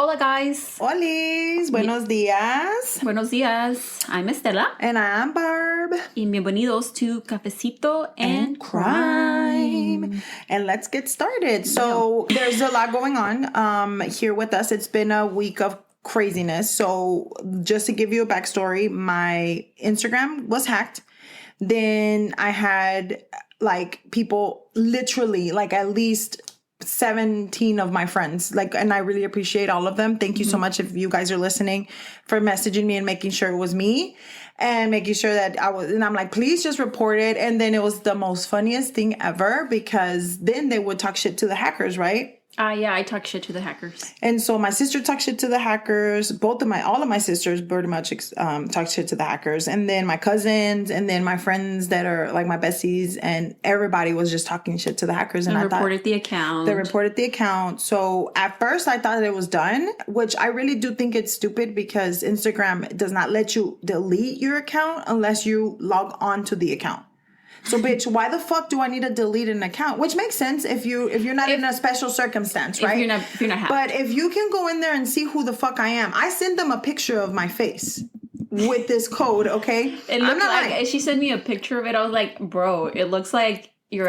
Hola, guys. Olis, buenos días. Buenos días. I'm Estela. And I'm Barb. Y bienvenidos to Cafecito and Crime. And let's get started. So there's a lot going on here with us. It's been a week of craziness. So just to give you a backstory, my Instagram was hacked. Then I had people literally at least 17 of my friends, and I really appreciate all of them. Thank you so much if you guys are listening, for messaging me and making sure it was me and making sure that I was, and I'm like, please just report it. And then it was the most funniest thing ever, because then they would talk shit to the hackers, right? Yeah, I talk shit to the hackers. And so my sister talked shit to the hackers. All of my sisters pretty much talked shit to the hackers. And then my cousins, and then my friends that are like my besties, and everybody was just talking shit to the hackers. And I reported the account. They reported the account. So at first I thought it was done, which I really do think it's stupid, because Instagram does not let you delete your account unless you log on to the account. So, bitch, why the fuck do I need to delete an account? Which makes sense if you're not in a special circumstance, right? If you're not hacked. But if you can go in there and see who the fuck I am, I send them a picture of my face with this code, okay? It looked like she sent me a picture of it. I was like, bro, it looks like you're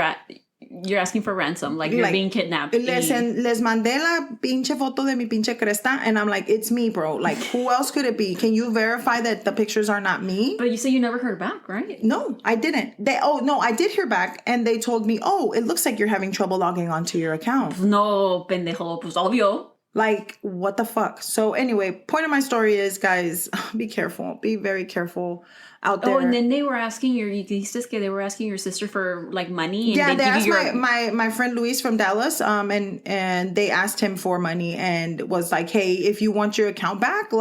asking for ransom, like you're being kidnapped. Les mandé la pinche foto de mi pinche cresta, and I'm like, it's me, bro. Like, who else could it be? Can you verify that the pictures are not me? But you say you never heard back, right? No, I didn't. I did hear back, and they told me, it looks like you're having trouble logging onto your account. No, pendejo, pues obvio. Like, what the fuck? So anyway, point of my story is, guys, be careful. Be very careful out there. Oh, and then they were asking they were asking your sister for money. And they asked my friend Luis from Dallas, and they asked him for money and was like, hey, if you want your account back,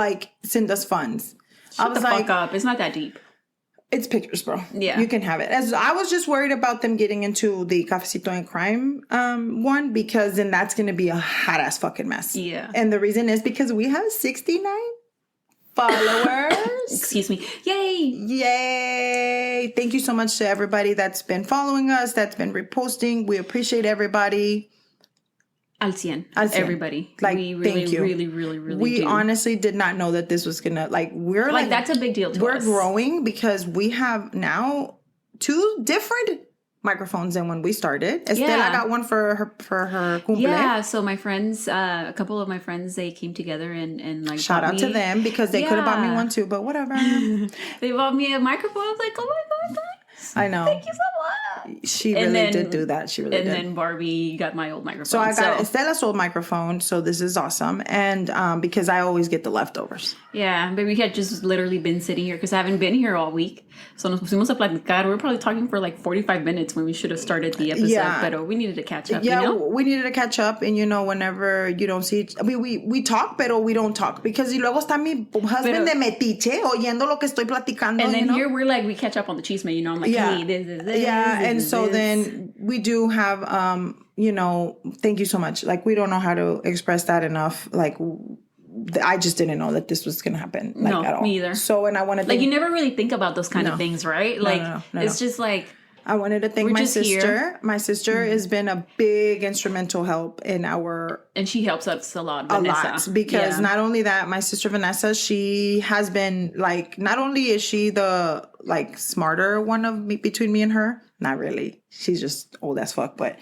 send us funds. Shut the fuck up. It's not that deep. It's pictures, bro. Yeah. You can have it. As I was just worried about them getting into the Cafecito and Crime one, because then that's going to be a hot ass fucking mess. Yeah. And the reason is because we have 69 followers. Excuse me. Yay. Thank you so much to everybody that's been following us, that's been reposting. We appreciate everybody. Al 100. Everybody. We really, thank you. really, really, really We do. honestly did not know that this was gonna, we're that's a big deal to us. We're growing because we have now 2 different microphones than when we started. Estela got one for her cumple. Yeah, so my friends, a couple of my friends, they came together and shout out to them, because they could have bought me one too, but whatever. They bought me a microphone. I was like, oh my God, thanks. I know. Thank you so much. She really did do that. She really did. And then Barbie got my old microphone. So I got Estela's old microphone, so this is awesome. And because I always get the leftovers. Yeah, but we had just literally been sitting here because I haven't been here all week. So nos pusimos a platicar. We were probably talking for 45 minutes when we should have started the episode. Yeah. But we needed to catch up, Yeah, we needed to catch up. And, whenever you don't see... we talk, pero we don't talk. Because luego está mi husband de metiche oyendo lo que estoy platicando. And then here we're we catch up on the chisme, I'm like, hey, this. Yeah, and so then we do have, thank you so much. We don't know how to express that enough. I just didn't know that this was going to happen. No, at all. Me either. So, and I want to you never really think about those kind of things, right? No. It's just I wanted to thank my sister. Here. My sister has been a big instrumental help in our... And she helps us a lot, Vanessa. A lot. Because not only that, my sister Vanessa, she has been not only is she the smarter one between me and her, not really. She's just old as fuck, but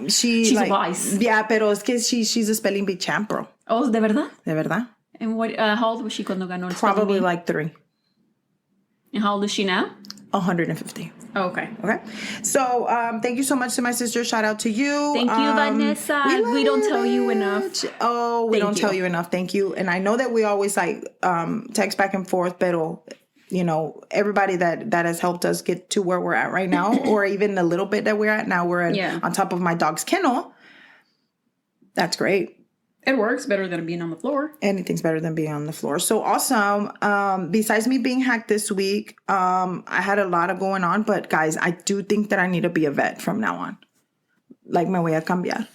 she's wise. Yeah, pero es que she's a spelling bee champ, bro. Oh, ¿de verdad? De verdad. And what? How old was she cuando ganó el Probably 3. And how old is she now? 150. Oh, okay. Okay. So, thank you so much to my sister. Shout out to you. Thank you, Vanessa. We don't tell you enough. Oh, we don't tell you enough. Thank you. And I know that we always text back and forth, pero everybody that has helped us get to where we're at right now, or even a little bit that we're at now, we're on top of my dog's kennel. That's great. It works better than being on the floor. Anything's better than being on the floor. So awesome. Besides me being hacked this week, I had a lot of going on. But guys, I do think that I need to be a vet from now on. Me voy a cambiar.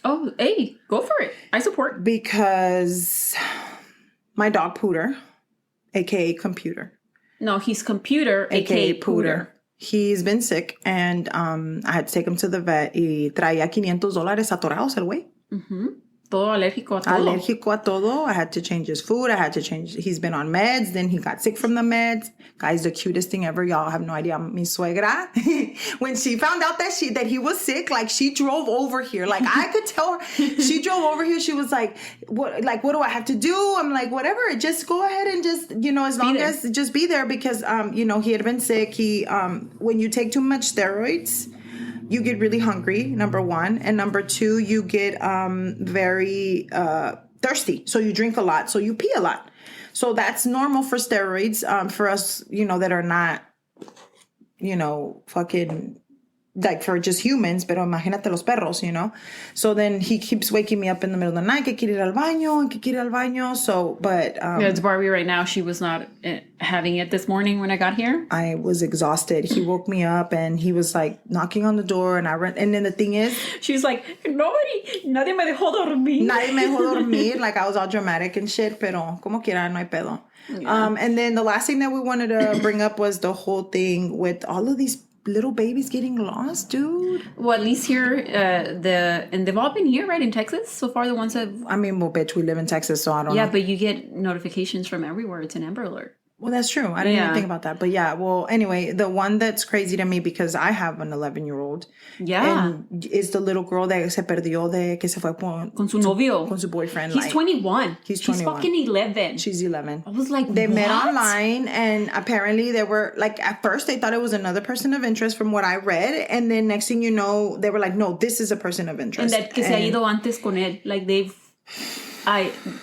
Oh, hey, go for it. I support. Because my dog Pooter, a.k.a. Computer. No, he's Computer, a.k.a. Pooter. He's been sick, and I had to take him to the vet. Y traía $500 atorados el güey. Mm-hmm. Todo alérgico a todo. Alérgico a todo. I had to change his food. I had to change. He's been on meds. Then he got sick from the meds. Guy's the cutest thing ever. Y'all have no idea. Mi suegra, when she found out that he was sick, like she drove over here. Like I could tell her. She drove over here. She was like, what do I have to do? I'm like, whatever. Just go ahead and just, as long as just be there because, he had been sick. When you take too much steroids, you get really hungry, number one. And number two, you get very thirsty. So you drink a lot. So you pee a lot. So that's normal for steroids. For us, that are not, fucking... like for just humans, pero imagínate los perros, So then he keeps waking me up in the middle of the night, que quiere ir al baño, So, but... it's Barbie right now. She was not having it this morning when I got here. I was exhausted. He woke me up and he was like knocking on the door and I ran. And then the thing is... She was like, nadie me dejó dormir. Nadie me dejó dormir. Like I was all dramatic and shit, pero como quiera, no hay pedo. Yeah. And then the last thing that we wanted to bring up was the whole thing with all of these little babies getting lost, dude. Well, at least here, and they've all been here, right, in Texas so far. The ones that bitch, we live in Texas, so I don't know. Yeah, but you get notifications from everywhere. It's an Amber Alert. Well, that's true. I didn't even think about that. But yeah, well, anyway, the one that's crazy to me because I have an 11-year-old. Yeah. And is the little girl that se perdió que se fue con su novio. Con su boyfriend. He's 21. She's fucking 11. She's 11. I was like, They what? met online and apparently they were like, at first they thought it was another person of interest from what I read. And then next thing you know, they were like, no, this is a person of interest. And that que se ha ido antes con él. Like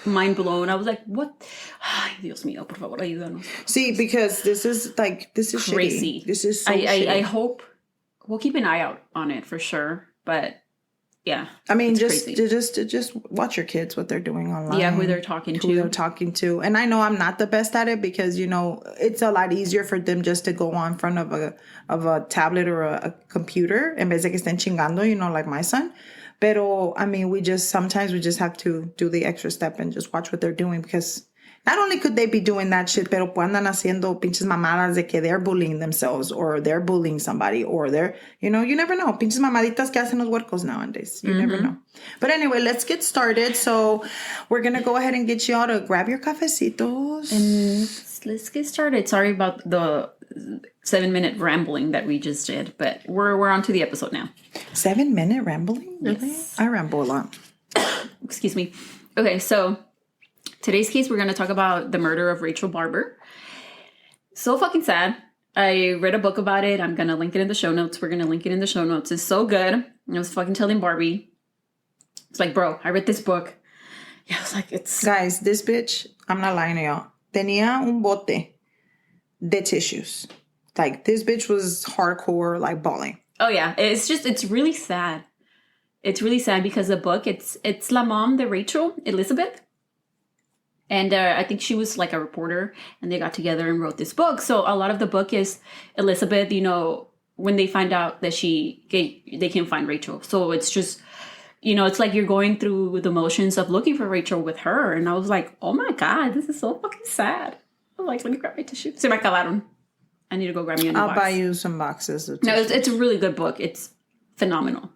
mind blown. I was like, what? Ay, Dios mío, por favor, ayúdanos. See, because this is crazy. Shitty. This is so shitty. I hope we'll keep an eye out on it for sure. But yeah. I mean, just watch your kids, what they're doing online. Yeah, who they're talking to. And I know I'm not the best at it because, it's a lot easier for them just to go on front of a tablet or a computer en vez de que estén chingando, like my son. Pero, I mean, sometimes we just have to do the extra step and just watch what they're doing because not only could they be doing that shit, pero andan haciendo pinches mamadas de que they're bullying themselves or they're bullying somebody or they're, you never know. Pinches mamaditas que hacen los huercos nowadays. You never know. But anyway, let's get started. So we're going to go ahead and get y'all to grab your cafecitos. And let's get started. Sorry about the 7-minute rambling that we just did, but we're on to the episode now. 7-minute rambling? Really? Yes. I ramble a lot. Excuse me. Okay, so today's case, we're going to talk about the murder of Rachel Barber. So fucking sad. I read a book about it. I'm going to link it in the show notes. We're going to link it in the show notes. It's so good. And I was fucking telling Barbie. It's like, bro, I read this book. Yeah, I was like, Guys, this bitch, I'm not lying to y'all. Tenía un bote de tissues. Like, this bitch was hardcore, like, bawling. Oh, yeah. It's really sad. It's really sad because the book, it's la mom de Rachel, Elizabeth. And I think she was like a reporter and they got together and wrote this book. So a lot of the book is Elizabeth, when they find out that they can't find Rachel. So it's just, it's like you're going through the motions of looking for Rachel with her. And I was like, oh my God, this is so fucking sad. I'm like, let me grab my tissue. Se me acabaron. I need to go grab me a new box. I'll buy you some boxes of tissues. No, it's a really good book. It's phenomenal.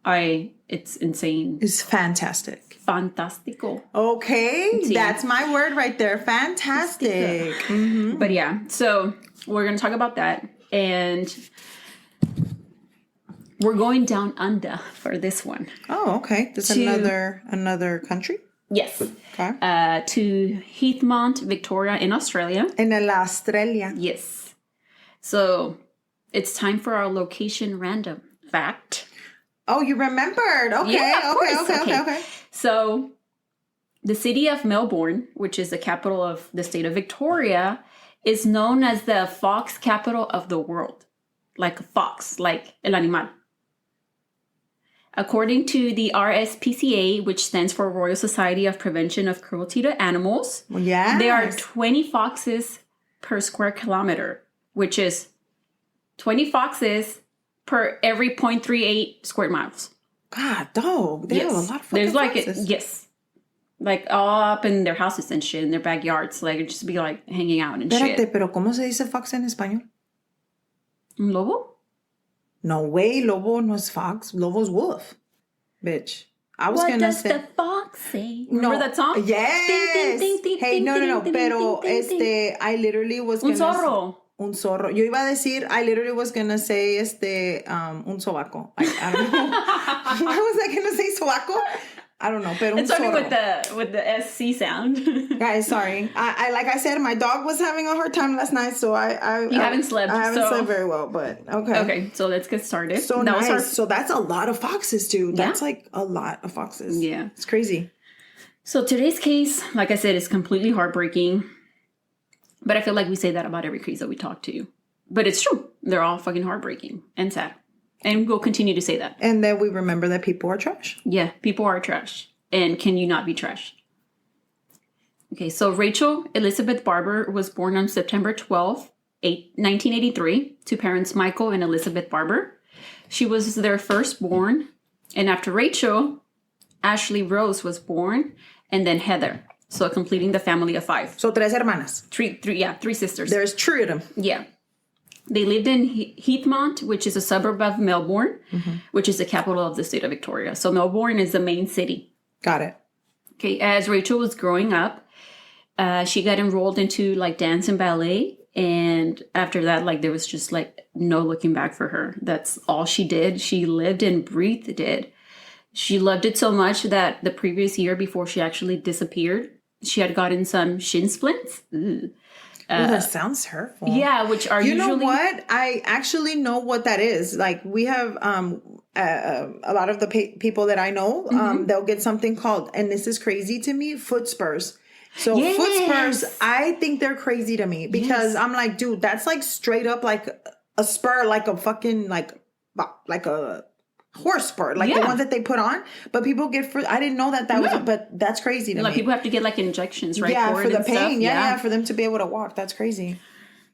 It's insane. It's fantastic. Fantastico. Okay. Sí. That's my word right there. Fantastic. Mm-hmm. But yeah, so we're going to talk about that. And we're going down under for this one. Oh, okay. This another country? Yes. Okay. To Heathmont, Victoria in Australia. In Australia. Yes. So it's time for our location random fact. Oh, you remembered. Okay. Yeah, Okay. So the city of Melbourne, which is the capital of the state of Victoria, is known as the fox capital of the world. Like a fox, like el animal. According to the RSPCA, which stands for Royal Society of Prevention of Cruelty to Animals, there are 20 foxes per square kilometer, which is 20 foxes per every 0.38 square miles. God, dog. They have a lot of fucking foxes. Yes. Like all up in their houses and shit, in their backyards. Like, it'd just be like hanging out and shit. Pero ¿cómo se dice fox en español? ¿Un lobo? No way, lobo no es fox. Lobo's wolf. Bitch. I was What gonna does say. the fox say? Remember that song? Yes. Ding, ding, ding, ding, Hey, ding, no. ding, Pero ding, ding, ding. I literally was Un gonna. zorro. Un zorro. Yo iba a decir, I literally was gonna say un sobaco. I don't know. Why was I gonna say sobaco? I don't know. Pero un It's starting zorro. with the SC sound. Guys, sorry. I like I said, my dog was having a hard time last night, so You haven't slept. I haven't slept very well, but okay. Okay, so let's get started. So that nice. was So that's a lot of foxes, dude. Yeah. That's like a lot of foxes. Yeah. It's crazy. So today's case, like I said, is completely heartbreaking. But I feel like we say that about every case that we talk to. But it's true. They're all fucking heartbreaking and sad. And we'll continue to say that. And then we remember that people are trash. Yeah, people are trash. And can you not be trash? Okay, so Rachel Elizabeth Barber was born on September 12th, 1983, to parents Michael and Elizabeth Barber. She was their firstborn. And after Rachel, Ashley Rose was born, and then Heather. So completing the family of 5. So tres hermanas. Three sisters. There's three of them. Yeah. They lived in Heathmont, which is a suburb of Melbourne, which is the capital of the state of Victoria. So Melbourne is the main city. Got it. Okay, as Rachel was growing up, she got enrolled into like dance and ballet. And after that, like there was just like no looking back for her. That's all she did. She lived and breathed it. She loved it so much that the previous year before she actually disappeared, she had gotten some shin splints. That sounds hurtful. Yeah, which are you usually... know what? I actually know what that is. Like we have a lot of the people that I know, they'll get something called, and this is crazy to me, foot spurs. So foot spurs, I think they're crazy to me because I'm like, dude, that's like straight up like a spur, like a fucking like a horse spur, like the ones that they put on. But people get I didn't know that was, but that's crazy to me. Like people have to get like injections, right? Yeah, for the pain. Stuff. Yeah, for them to be able to walk. That's crazy.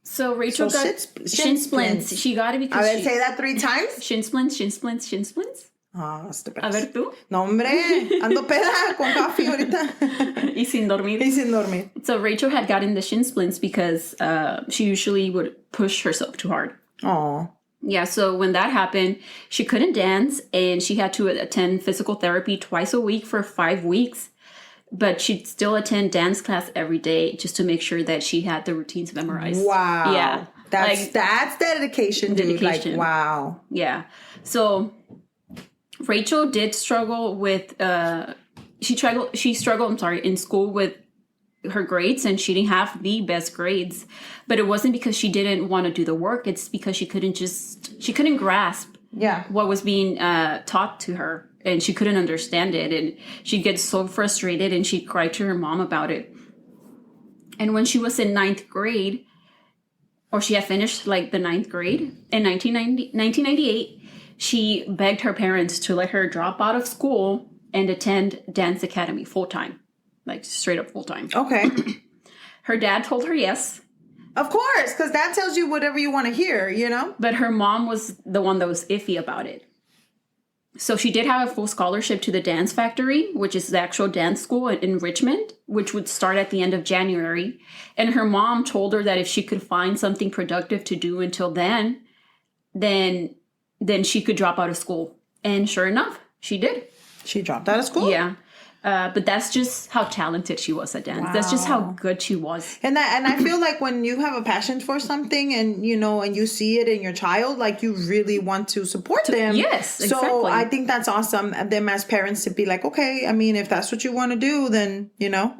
So Rachel got shin splints. She got it because I would say that 3 times. Shin splints, shin splints, shin splints. Ah, stupid. A ver tú. No, hombre. Ando peda con coffee ahorita. Y sin dormir. Y sin dormir. So Rachel had gotten the shin splints because she usually would push herself too hard. Oh. Yeah, so when that happened, she couldn't dance and she had to attend physical therapy twice a week for 5 weeks. But she'd still attend dance class every day just to make sure that she had the routines memorized. Wow. Yeah. That's dedication, dude. Like, wow. Yeah. So Rachel did struggle with she struggled in school with her grades, and she didn't have the best grades. But it wasn't because she didn't want to do the work. It's because she couldn't grasp what was being taught to her, and she couldn't understand it. And she'd get so frustrated, and she'd cry to her mom about it. And when she was in 9th grade, or she had finished like the 9th grade in 1998, she begged her parents to let her drop out of school and attend dance academy full-time. Like straight up full-time. Okay. Her dad told her yes. Of course, because that tells you whatever you want to hear, you know? But her mom was the one that was iffy about it. So she did have a full scholarship to the Dance Factory, which is the actual dance school in Richmond, which would start at the end of January. And her mom told her that if she could find something productive to do until then she could drop out of school. And sure enough, she did. She dropped out of school? Yeah. But that's just how talented she was at dance. Wow. That's just how good she was. And I feel like when you have a passion for something and you see it in your child, like you really want to support them. Yes, exactly. So I think that's awesome. Them as parents to be like, okay, I mean, if that's what you want to do, then,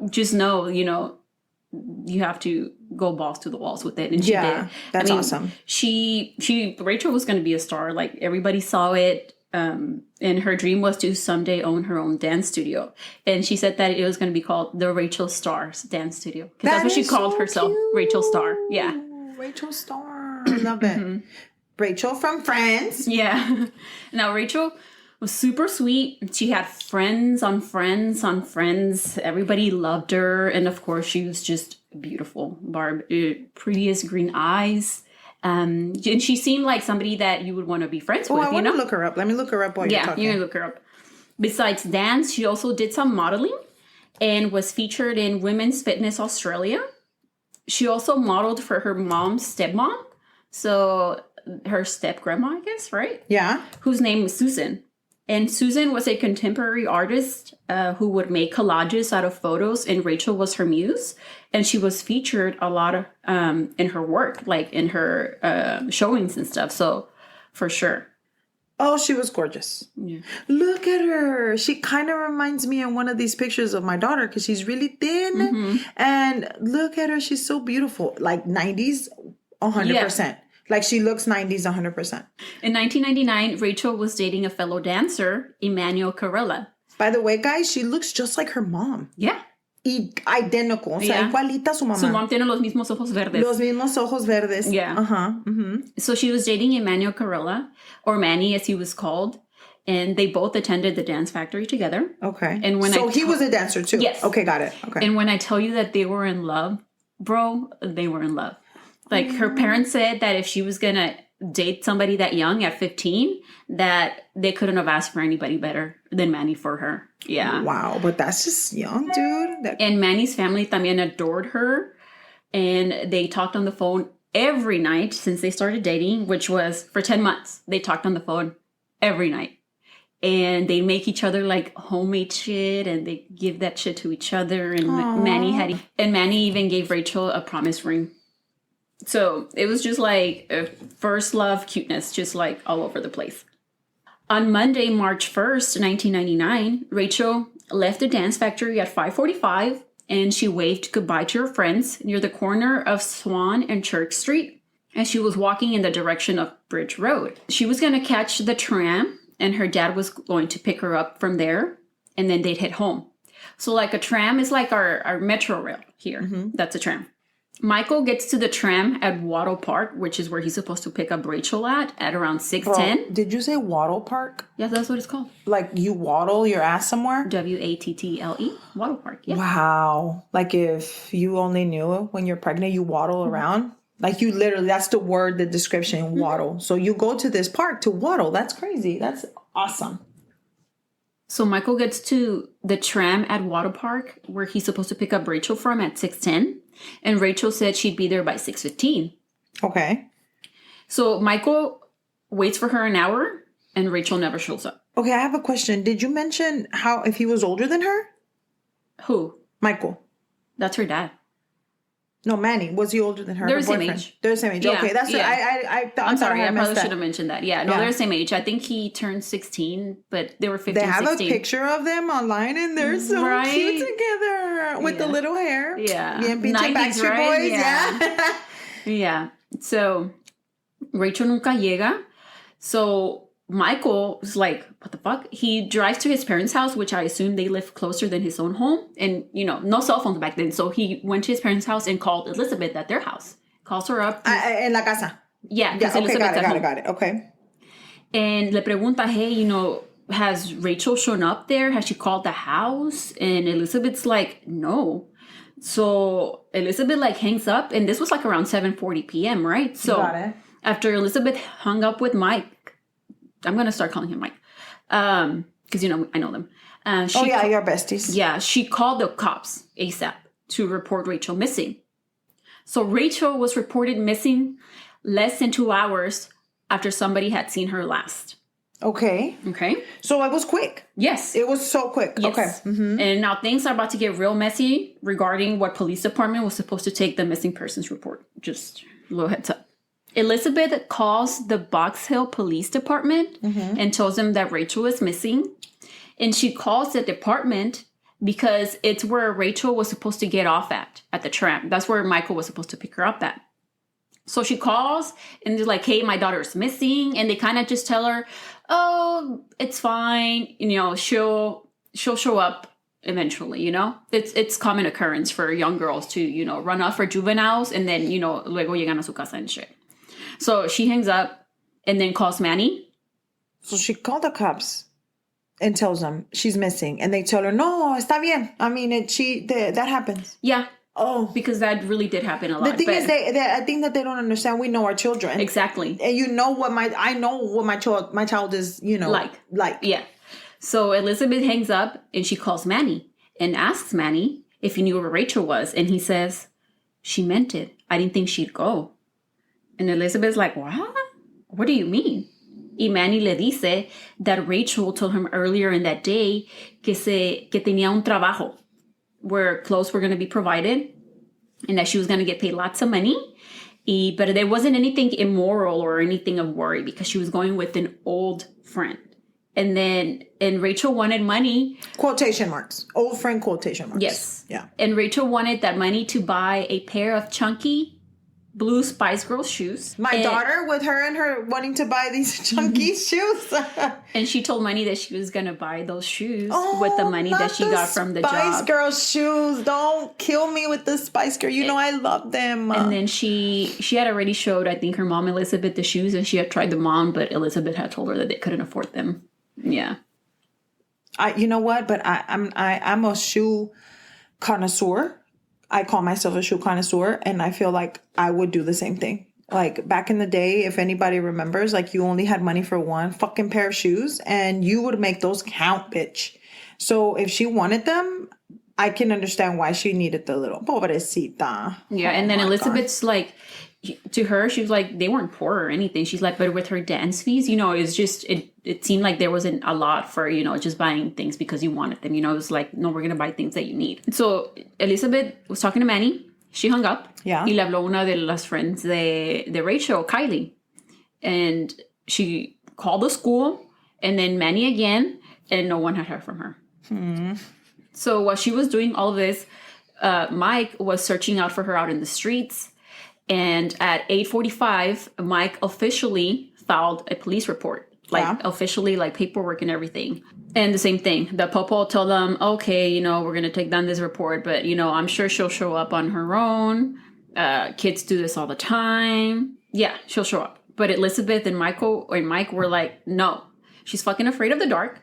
Just know, you have to go balls to the walls with it. And she did. That's awesome. Rachel was going to be a star. Like everybody saw it. And her dream was to someday own her own dance studio. And she said that it was going to be called the Rachel Star's Dance Studio. Because that's what she called herself. Cute. Rachel Star. Yeah. Rachel Star. I love it. Rachel from Friends. Yeah. Now, Rachel was super sweet. She had friends on friends on friends. Everybody loved her. And of course, she was just beautiful. Prettiest green eyes. And she seemed like somebody that you would want to be friends with. I want to look her up. Let me look her up while you're talking. Yeah, you can look her up. Besides dance, she also did some modeling and was featured in Women's Fitness Australia. She also modeled for her mom's stepmom. So her step grandma, I guess, right? Yeah. Whose name was Susan. And Susan was a contemporary artist who would make collages out of photos, and Rachel was her muse. And she was featured a lot of, in her work, like in her showings and stuff. So for sure. Oh, she was gorgeous. Yeah. Look at her. She kind of reminds me in one of these pictures of my daughter because she's really thin. Mm-hmm. And look at her. She's so beautiful. Like 90s, 100%. Yeah. Like she looks 90s, 100%. In 1999, Rachel was dating a fellow dancer, Emmanuel Carella. By the way, guys, she looks just like her mom. Yeah. Identical. O sea, igualita su mamá. Su mom tiene los mismos ojos verdes. Los mismos ojos verdes. Yeah. Mm-hmm. So she was dating Emmanuel Carella, or Manny as he was called, and they both attended the dance factory together. Okay. And when he was a dancer too. Yes. Okay, got it. Okay. And when I tell you that they were in love, bro, they were in love. Like her parents said that if she was gonna date somebody that young at 15, that they couldn't have asked for anybody better than Manny for her. Yeah. Wow, but that's just young, dude. And Manny's family también adored her. And they talked on the phone every night since they started dating, which was for 10 months. They talked on the phone every night. And they make each other like homemade shit, and they give that shit to each other. And Manny even gave Rachel a promise ring. So it was just like a first love cuteness, just like all over the place. On Monday, March 1st, 1999, Rachel left the dance factory at 5:45, and she waved goodbye to her friends near the corner of Swan and Church Street as she was walking in the direction of Bridge Road. She was going to catch the tram, and her dad was going to pick her up from there, and then they'd head home. So like a tram is like our metro rail here. Mm-hmm. That's a tram. Michael gets to the tram at Wattle Park, which is where he's supposed to pick up Rachel at around 6:10. Did you say Wattle Park? Yeah, that's what it's called. Like you waddle your ass somewhere? Wattle. Wattle Park, yeah. Wow. Like if you only knew when you're pregnant, you waddle around. Like you literally, that's the word, the description, waddle. So you go to this park to waddle. That's crazy. That's awesome. So Michael gets to the tram at Wattle Park, where he's supposed to pick up Rachel from at 6:10. And Rachel said she'd be there by 6:15. Okay. So Michael waits for her an hour, and Rachel never shows up. Okay, I have a question. Did you mention if he was older than her? Who? Michael. That's her dad. No, Manny. Was he older than her? They're the same age. They're the same age. Yeah, okay, that's yeah. I'm sorry. I probably should have mentioned that. Yeah, no, they're the same age. I think he turned 16, but they were 15, They have 16. a picture of them online, and they're so cute together with the little hair. Yeah. Bien pinche Backstreet right? Boys. Yeah. Yeah. So Rachel nunca llega. So Michael was like, what the fuck? He drives to his parents' house, which I assume they live closer than his own home. And, no cell phones back then. So he went to his parents' house and called Elizabeth at their house. Calls her up. En la casa. Yeah. Okay, got it. Okay. And le pregunta, hey, has Rachel shown up there? Has she called the house? And Elizabeth's like, no. So Elizabeth hangs up. And this was around 7:40 p.m., right? So got it. After Elizabeth hung up with Mike, I'm going to start calling him Mike. Because, I know them. Your besties. Yeah, she called the cops ASAP to report Rachel missing. So Rachel was reported missing less than 2 hours after somebody had seen her last. Okay. So it was quick. Yes. It was so quick. Yes. Okay. Mm-hmm. And now things are about to get real messy regarding what police department was supposed to take the missing persons report. Just a little heads up. Elizabeth calls the Box Hill Police Department and tells them that Rachel is missing. And she calls the department because it's where Rachel was supposed to get off at the tram. That's where Michael was supposed to pick her up at. So she calls and they're like, hey, my daughter is missing. And they kind of just tell her, oh, it's fine. She'll show up eventually, It's common occurrence for young girls to, run off for juveniles and then, luego llegan a su casa and shit. So she hangs up and then calls Manny. So she called the cops and tells them she's missing. And they tell her, no, está bien. I mean, that happens. Yeah. Oh. Because that really did happen a lot. The thing is, I think that they don't understand. We know our children. Exactly. And I know what my child is, like. Yeah. So Elizabeth hangs up and she calls Manny and asks Manny if he knew where Rachel was. And he says, she meant it. I didn't think she'd go. And Elizabeth's like, what? What do you mean? Y Manny le dice that Rachel told him earlier in that day que tenía un trabajo where clothes were going to be provided and that she was going to get paid lots of money. But there wasn't anything immoral or anything of worry because she was going with an old friend. And Rachel wanted money. Quotation marks. Old friend quotation marks. Yes. Yeah. And Rachel wanted that money to buy a pair of chunky blue Spice Girls shoes. My daughter, with her and her wanting to buy these chunky shoes. And she told Manny that she was going to buy those shoes with the money that she got from the Spice job. Girls shoes. Don't kill me with the Spice Girl. You know I love them. And then she had already showed, I think, her mom, Elizabeth, the shoes. And she had tried them on, but Elizabeth had told her that they couldn't afford them. Yeah. You know what? But I'm a shoe connoisseur. I call myself a shoe connoisseur, and I feel like I would do the same thing. Like back in the day, if anybody remembers, like you only had money for one fucking pair of shoes and you would make those count, bitch. So if she wanted them, I can understand why she needed the little pobrecita. Yeah, and then Elizabeth's like, to her, she was like, they weren't poor or anything. She's like, but with her dance fees, it's just, it seemed like there wasn't a lot for, just buying things because you wanted them. It was like, no, we're going to buy things that you need. So Elizabeth was talking to Manny. She hung up. Yeah. Y le habló una de las friends de Rachel, Kylie. And she called the school and then Manny again, and no one had heard from her. So while she was doing all of this, Mike was searching out for her out in the streets. And at 8:45, Mike officially filed a police report. Officially, paperwork and everything. And the same thing. The popo told them, okay, we're going to take down this report. But, I'm sure she'll show up on her own. Kids do this all the time. Yeah, she'll show up. But Elizabeth and Mike were like, no. She's fucking afraid of the dark.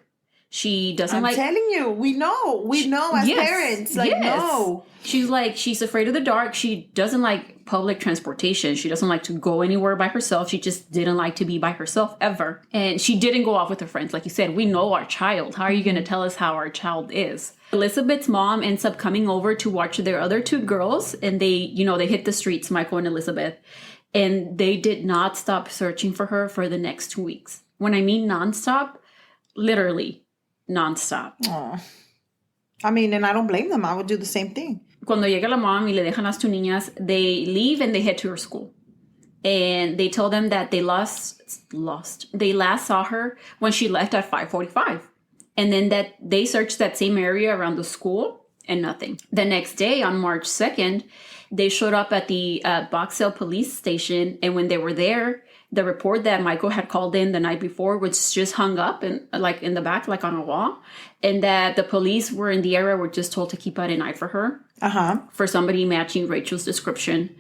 She doesn't I'm telling you, we know as parents. No. She's like, she's afraid of the dark. She doesn't like public transportation. She doesn't like to go anywhere by herself. She just didn't like to be by herself ever. And she didn't go off with her friends. Like you said, we know our child. How are you going to tell us how our child is? Elizabeth's mom ends up coming over to watch their other two girls. And they hit the streets, Michael and Elizabeth. And they did not stop searching for her for the next 2 weeks. When I mean nonstop, literally. Nonstop. Aww. I mean, and I don't blame them. I would do the same thing. Cuando llega la mom y le dejan las two niñas, they leave and they head to her school. And they told them that they they last saw her when she left at 5:45. And then that they searched that same area around the school and nothing. The next day, on March 2nd, they showed up at the Box Hill police station. And when they were there, the report that Michael had called in the night before was just hung up in the back, like on a wall. And that the police were in the area were just told to keep out an eye for her. For somebody matching Rachel's description.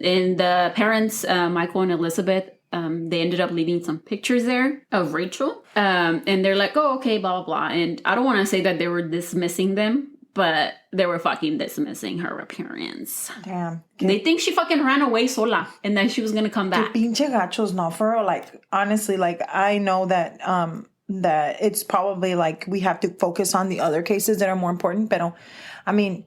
And the parents, Michael and Elizabeth, they ended up leaving some pictures there of Rachel. And they're like, oh, okay, blah, blah, blah. And I don't want to say that they were dismissing them, but they were fucking dismissing her appearance. Damn. They think she fucking ran away sola and that she was going to come back. Pinche gachos, no, for real. Like, honestly, like, I know that that it's probably like we have to focus on the other cases that are more important. But I mean,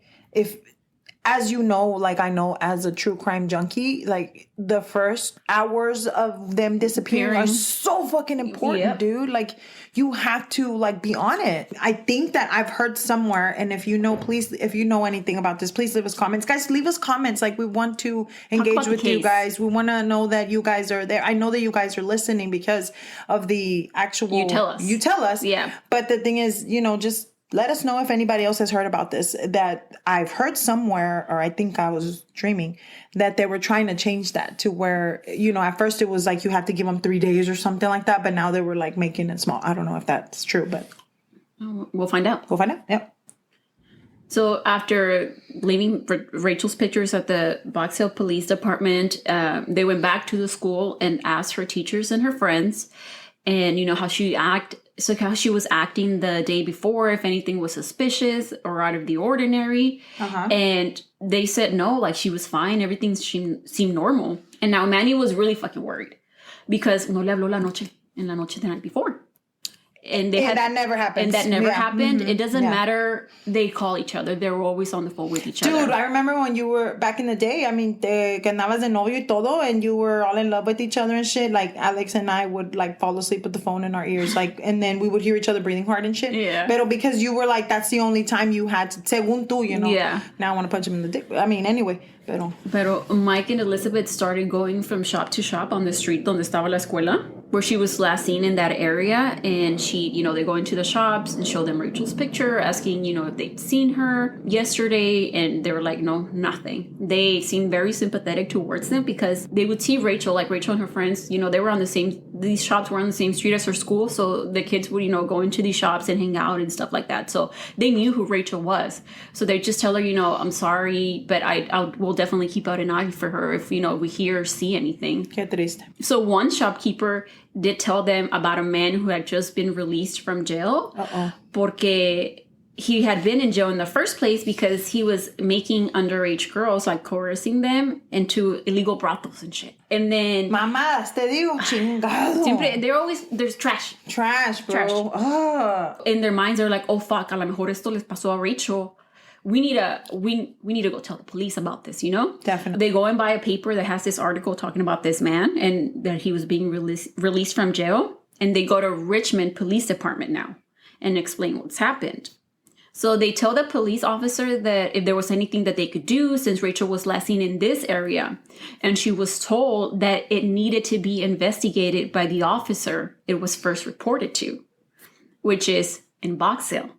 as you know, like I know as a true crime junkie, like the first hours of them disappearing are so fucking important, dude. Like you have to like be on it. I think that I've heard somewhere, and if you know anything about this, please leave us comments. Guys, leave us comments. Like we want to engage with you guys. We want to know that you guys are there. I know that you guys are listening because of the actual... You tell us. Yeah. But the thing is, just... let us know if anybody else has heard about this, that I've heard somewhere, or I think I was dreaming, that they were trying to change that to where, at first it was like you have to give them 3 days or something like that. But now they were like making it small. I don't know if that's true, but we'll find out. Yep. So after leaving Rachel's pictures at the Box Hill Police Department, they went back to the school and asked her teachers and her friends, and how she was acting the day before, if anything was suspicious or out of the ordinary. And they said no, like she was fine. Everything seemed normal. And now Manny was really fucking worried because no le habló en la noche the night before. And that never happens. And that never happened. It doesn't matter. They call each other. They were always on the phone with each other. Dude, I remember when you were back in the day. I mean, que andabas de novio y todo, and you were all in love with each other and shit. Like Alex and I would like fall asleep with the phone in our ears, like, and then we would hear each other breathing hard and shit. Yeah. But because you were like, that's the only time you had to, según tú, you know. Yeah. Now I want to punch him in the dick. I mean, anyway. Pero Mike and Elizabeth started going from shop to shop on the street donde estaba la escuela, where she was last seen in that area. And she, you know, they go into the shops and show them Rachel's picture, asking, you know, if they'd seen her yesterday. And they were like, no, nothing. They seemed very sympathetic towards them because they would see Rachel, like Rachel and her friends, you know, they were on the same, these shops were on the same street as her school. So the kids would, you know, go into these shops and hang out and stuff like that. So they knew who Rachel was. So they just tell her, you know, I'm sorry, but we'll definitely keep out an eye for her if, you know, we hear or see anything. Qué triste. So one shopkeeper did tell them about a man who had just been released from jail. Porque he had been in jail in the first place because he was making underage girls, like coercing them into illegal brothels and shit. And then... Mamás, te digo, chingado. Siempre, there's trash. Trash, bro. Trash. In their minds, they're like, oh, fuck, a lo mejor esto les pasó a Rachel. We need to go tell the police about this, you know? Definitely. They go and buy a paper that has this article talking about this man and that he was being released from jail. And they go to Richmond Police Department now and explain what's happened. So they tell the police officer that if there was anything that they could do since Rachel was last seen in this area. And she was told that it needed to be investigated by the officer it was first reported to, which is in Box Hill.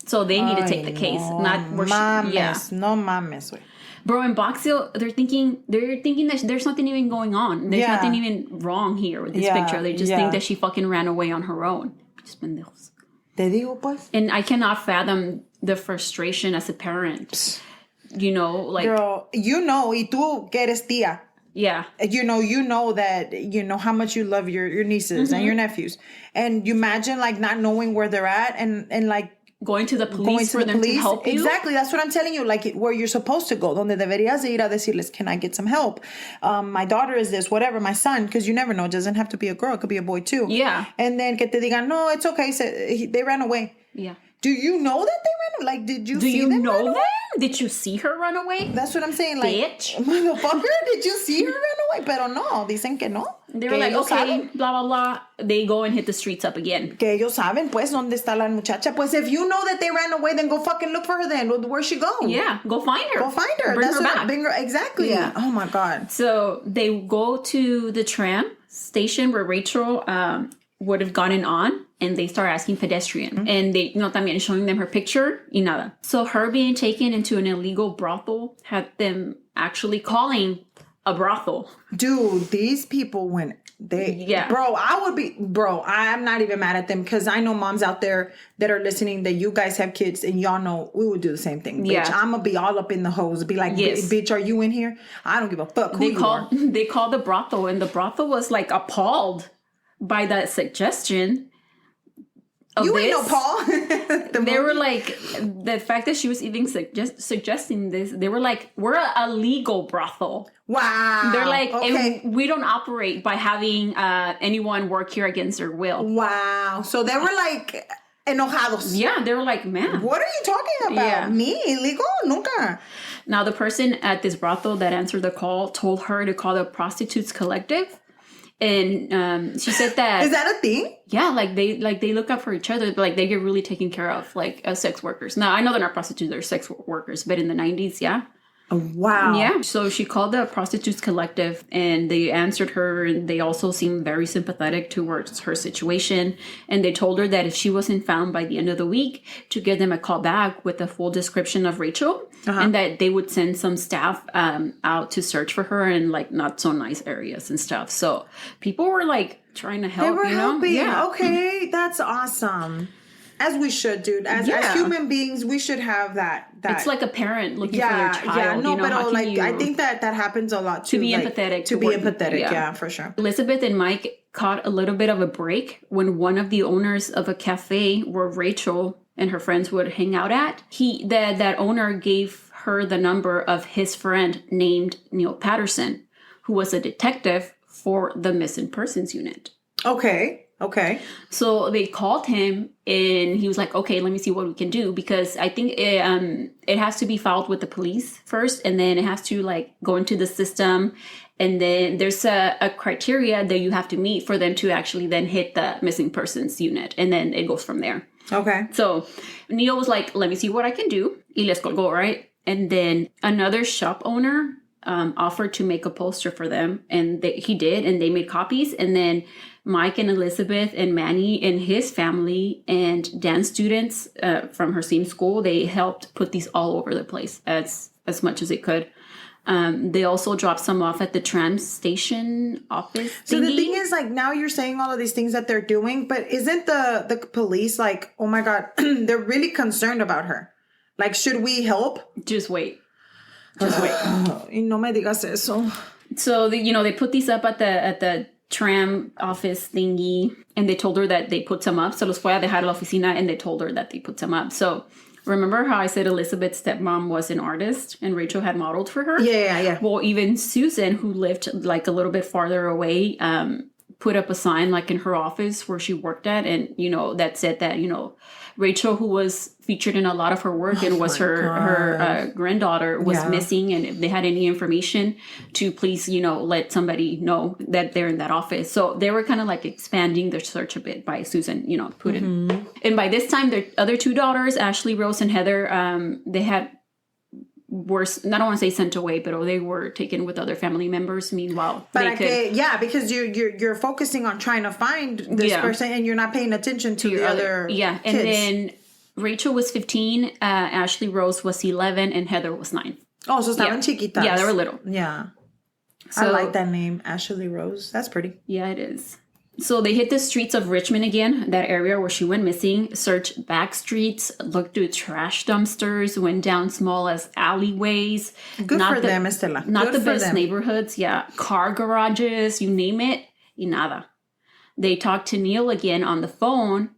So they need to take the case, not where no mames, güey. Bro, in Box Hill, they're thinking that there's nothing even going on. There's nothing even wrong here with this picture. They just think that she fucking ran away on her own. Just pendejos. Te digo, pues. And I cannot fathom the frustration as a parent. You know, like... Girl, you know, y tú que eres tía. Yeah. You know that, you know, how much you love your nieces and your nephews. And you imagine, like, not knowing where they're at and like, going to the police for them to help you. Exactly. That's what I'm telling you. Like where you're supposed to go. Donde deberías de ir a decirles, can I get some help? My daughter is this, whatever. My son, because you never know. It doesn't have to be a girl. It could be a boy too. Yeah. And then que te digan, no, it's okay. They ran away. Yeah. Do you know that they ran? Like, did you see them? Do you know them? Did you see her run away? That's what I'm saying. Like, bitch. Motherfucker, did you see her run away? Pero no, dicen que no. They were like, okay, saben. Blah, blah, blah. They go and hit the streets up again. Que ellos saben, pues, dónde está la muchacha. Pues, if you know that they ran away, then go fucking look for her then. Where'd she go? Yeah, go find her. Go find her. Bring That's her what back. Bring her, exactly. Yeah. Oh, my God. So they go to the tram station where Rachel would have gotten on. And they start asking pedestrian. Mm-hmm. And they, no, también showing them her picture y nada. So her being taken into an illegal brothel had them actually calling a brothel. Dude, these people went... I'm not even mad at them because I know moms out there that are listening that you guys have kids and y'all know we would do the same thing. Bitch, I'm gonna be all up in the hose. Be like, bitch, are you in here? I don't give a fuck who you are. They called the brothel and the brothel was like appalled by that suggestion. You ain't no Paul. They were like, the fact that she was even suggesting this, they were like, we're a legal brothel. Wow. They're like, and we don't operate by having anyone work here against their will. Wow. So they were like enojados. Yeah, they were like, man. What are you talking about? Yeah. Me? Illegal? Nunca. Now, the person at this brothel that answered the call told her to call the Prostitutes Collective. And she said that... Is that a thing? Yeah, like they look out for each other. But like they get really taken care of, like as sex workers. Now, I know they're not prostitutes, they're sex workers. But in the 90s, yeah. Oh, wow. Yeah. So she called the Prostitutes Collective and they answered her. And they also seemed very sympathetic towards her situation. And they told her that if she wasn't found by the end of the week, to give them a call back with a full description of Rachel. And that they would send some staff out to search for her in like not so nice areas and stuff. So people were like trying to help. They were helping. Yeah. Okay, that's awesome. As we should, dude. As human beings, we should have that. It's like a parent looking for their child. Yeah, no, you know, but like I think that happens a lot too. To be empathetic. To be empathetic, yeah, for sure. Elizabeth and Mike caught a little bit of a break when one of the owners of a cafe where Rachel and her friends would hang out at, that owner gave her the number of his friend named Neil Patterson, who was a detective for the Missing Persons Unit. Okay. Okay. So they called him and he was like, okay, let me see what we can do, because I think it has to be filed with the police first, and then it has to like go into the system. And then there's a criteria that you have to meet for them to actually then hit the missing persons unit. And then it goes from there. Okay. So Neil was like, let me see what I can do. Y les colgó, right? And then another shop owner offered to make a poster for them. And he did, and they made copies. And then Mike and Elizabeth and Manny and his family and dance students from her same school, they helped put these all over the place as much as they could. They also dropped some off at the tram station office thingy. So the thing is, like, now you're saying all of these things that they're doing, but isn't the police like, oh my God, they're really concerned about her? Like, should we help? Just wait. Just wait. No me digas eso. So, they put these up at the tram office thingy, and they told her that they put some up. Se los fue a dejar a la oficina, and they told her that they put some up. So remember how I said Elizabeth's stepmom was an artist and Rachel had modeled for her? Yeah. Well, even Susan, who lived like a little bit farther away, put up a sign like in her office where she worked at, and that said that Rachel, who was featured in a lot of her work and was her granddaughter, was missing, and if they had any information to please let somebody know that they're in that office. So they were kind of like expanding their search a bit by Susan put in. And by this time their other two daughters, Ashley Rose and Heather, they were, I don't want to say sent away, but they were taken with other family members. Meanwhile, but because you're focusing on trying to find this person, and you're not paying attention to the other kids. And then Rachel was 15, Ashley Rose was 11, and Heather was 9. Oh, so estaban chiquitas. Yeah, they were little. Yeah, so, I like that name, Ashley Rose. That's pretty. Yeah, it is. So they hit the streets of Richmond again, that area where she went missing, searched back streets, looked through trash dumpsters, went down small as alleyways. Good for them, Estela. Not the best neighborhoods, car garages, you name it, y nada. They talked to Neil again on the phone,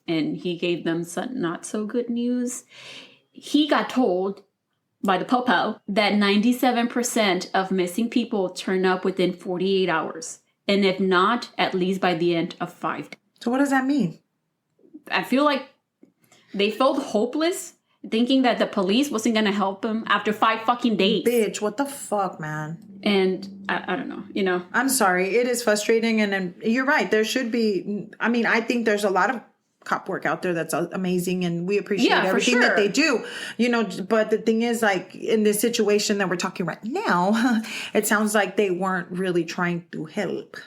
and he gave them some not so good news. He got told by the Popo that 97% of missing people turn up within 48 hours. And if not, at least by the end of 5 days. So what does that mean? I feel like they felt hopeless, thinking that the police wasn't going to help them after 5 fucking days. Bitch, what the fuck, man? And I don't know, I'm sorry. It is frustrating. And you're right. There should be, I think there's a lot of cop work out there that's amazing, and we appreciate everything that they do, but the thing is, like, in this situation that we're talking right now, it sounds like they weren't really trying to help.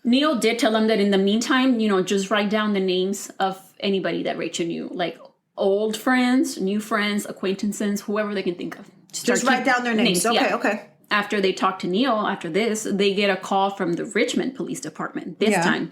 Neil did tell them that in the meantime, just write down the names of anybody that Rachel knew, like old friends, new friends, acquaintances, whoever they can think of. Just write down their names. Okay. After they talked to Neil, after this, they get a call from the Richmond Police Department this time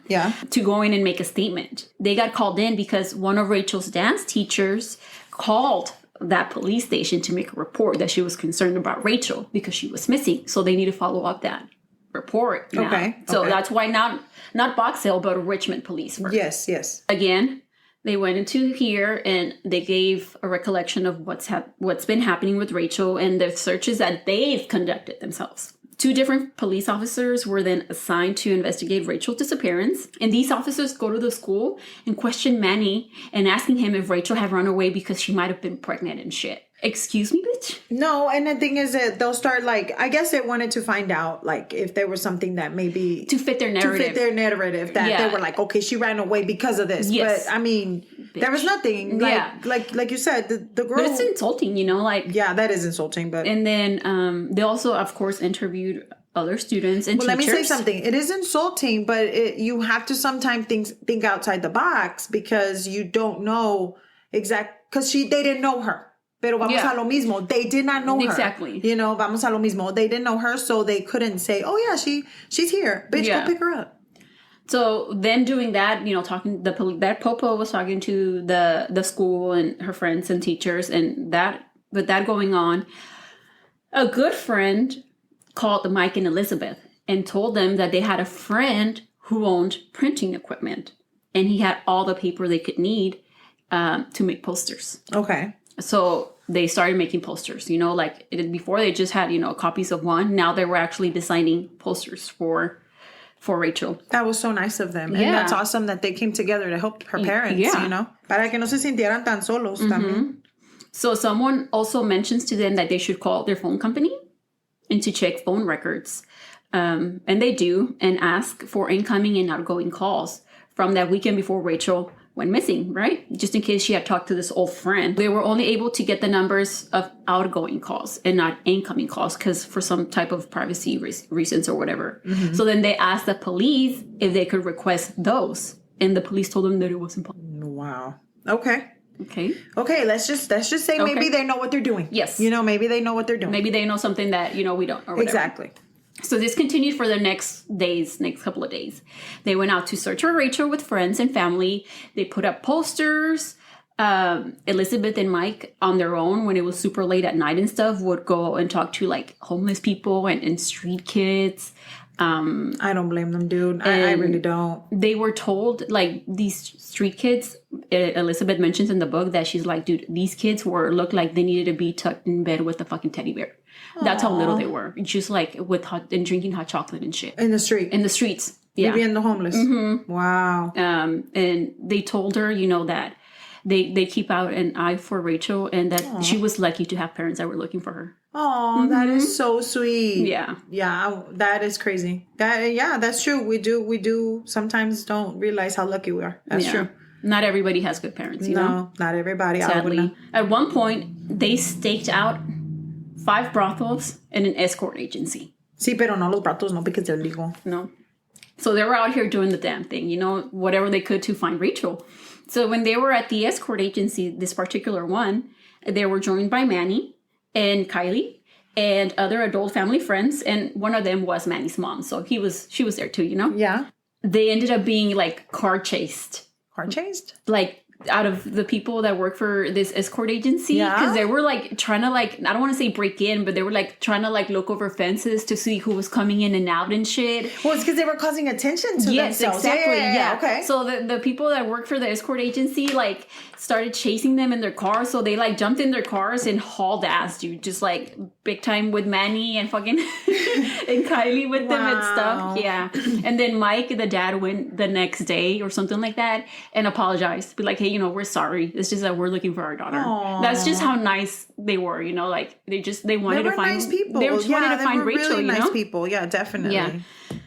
to go in and make a statement. They got called in because one of Rachel's dance teachers called that police station to make a report that she was concerned about Rachel because she was missing. So they need to follow up that report now. Okay. So that's why not Box Hill, but Richmond Police first. Yes. Again, they went into here and they gave a recollection of what's been happening with Rachel and the searches that they've conducted themselves. 2 different police officers were then assigned to investigate Rachel's disappearance. And these officers go to the school and question Manny and asking him if Rachel had run away because she might have been pregnant and shit. Excuse me, bitch? No, and the thing is that they'll start, like, I guess they wanted to find out, like, if there was something that maybe... To fit their narrative. That they were like, okay, she ran away because of this. Yes. But, there was nothing. Like you said, the girl... But it's insulting, Yeah, that is insulting, but... And then they also, of course, interviewed other students and teachers. Let me say something. It is insulting, but you have to sometimes think outside the box because you don't know because they didn't know her. Pero vamos a lo mismo. They did not know her. Exactly. Vamos a lo mismo. They didn't know her, so they couldn't say, oh yeah, she's here. Bitch, go pick her up. So them doing that, talking that Popo was talking to the school and her friends and teachers, and with that going on, a good friend called Mike and Elizabeth and told them that they had a friend who owned printing equipment, and he had all the paper they could need to make posters. Okay. So they started making posters, before they just had, copies of one. Now they were actually designing posters for for Rachel. That was so nice of them. Yeah. And that's awesome that they came together to help her parents, Yeah. you know? Para que no se sintieran tan solos también. So someone also mentions to them that they should call their phone company and to check phone records. And they do, and ask for incoming and outgoing calls from that weekend before Rachel went missing, right? Just in case she had talked to this old friend. They were only able to get the numbers of outgoing calls and not incoming calls because for some type of privacy reasons or whatever. So then they asked the police if they could request those. And the police told them that it wasn't possible. Wow. Okay. Okay. Let's just say maybe they know what they're doing. Yes. You know, maybe they know what they're doing. Maybe they know something that, we don't. Or whatever. Exactly. So this continued for the next couple of days. They went out to search for Rachel with friends and family. They put up posters. Elizabeth and Mike on their own, when it was super late at night and stuff, would go and talk to like homeless people and street kids. I don't blame them, dude. I really don't. They were told, like, these street kids, Elizabeth mentions in the book that she's like, dude, these kids looked like they needed to be tucked in bed with a fucking teddy bear. That's how little they were. Just like and drinking hot chocolate and shit. In the street. In the streets. Yeah. Maybe in the homeless. Wow. And they told her, that they keep out an eye for Rachel and that she was lucky to have parents that were looking for her. Oh, that is so sweet. Yeah. Yeah, that is crazy. That's true. We do sometimes don't realize how lucky we are. That's true. Not everybody has good parents, No, not everybody. Sadly. At one point, they staked out 5 brothels and an escort agency. Sí, pero no los brothels, no, because they're legal. No. So they were out here doing the damn thing, whatever they could to find Rachel. So when they were at the escort agency, this particular one, they were joined by Manny and Kylie and other adult family friends. And one of them was Manny's mom. So she was there too, Yeah. They ended up being like car chased. Car chased? Like out of the people that work for this escort agency. Yeah. Because they were like trying to I don't want to say break in, but they were like trying to look over fences to see who was coming in and out and shit. Well, it's because they were causing attention to yes, themselves. Exactly. Yeah. Okay. So the people that work for the escort agency started chasing them in their cars. So they jumped in their cars and hauled ass, dude. Just big time with Manny and fucking and Kylie with them and stuff. Yeah. And then Mike, the dad, went the next day or something like that and apologized. Be like, hey, we're sorry. It's just that we're looking for our daughter. Aww. That's just how nice they were. They wanted to find nice people. They just wanted to find Rachel. Really nice people. Yeah, definitely. Yeah.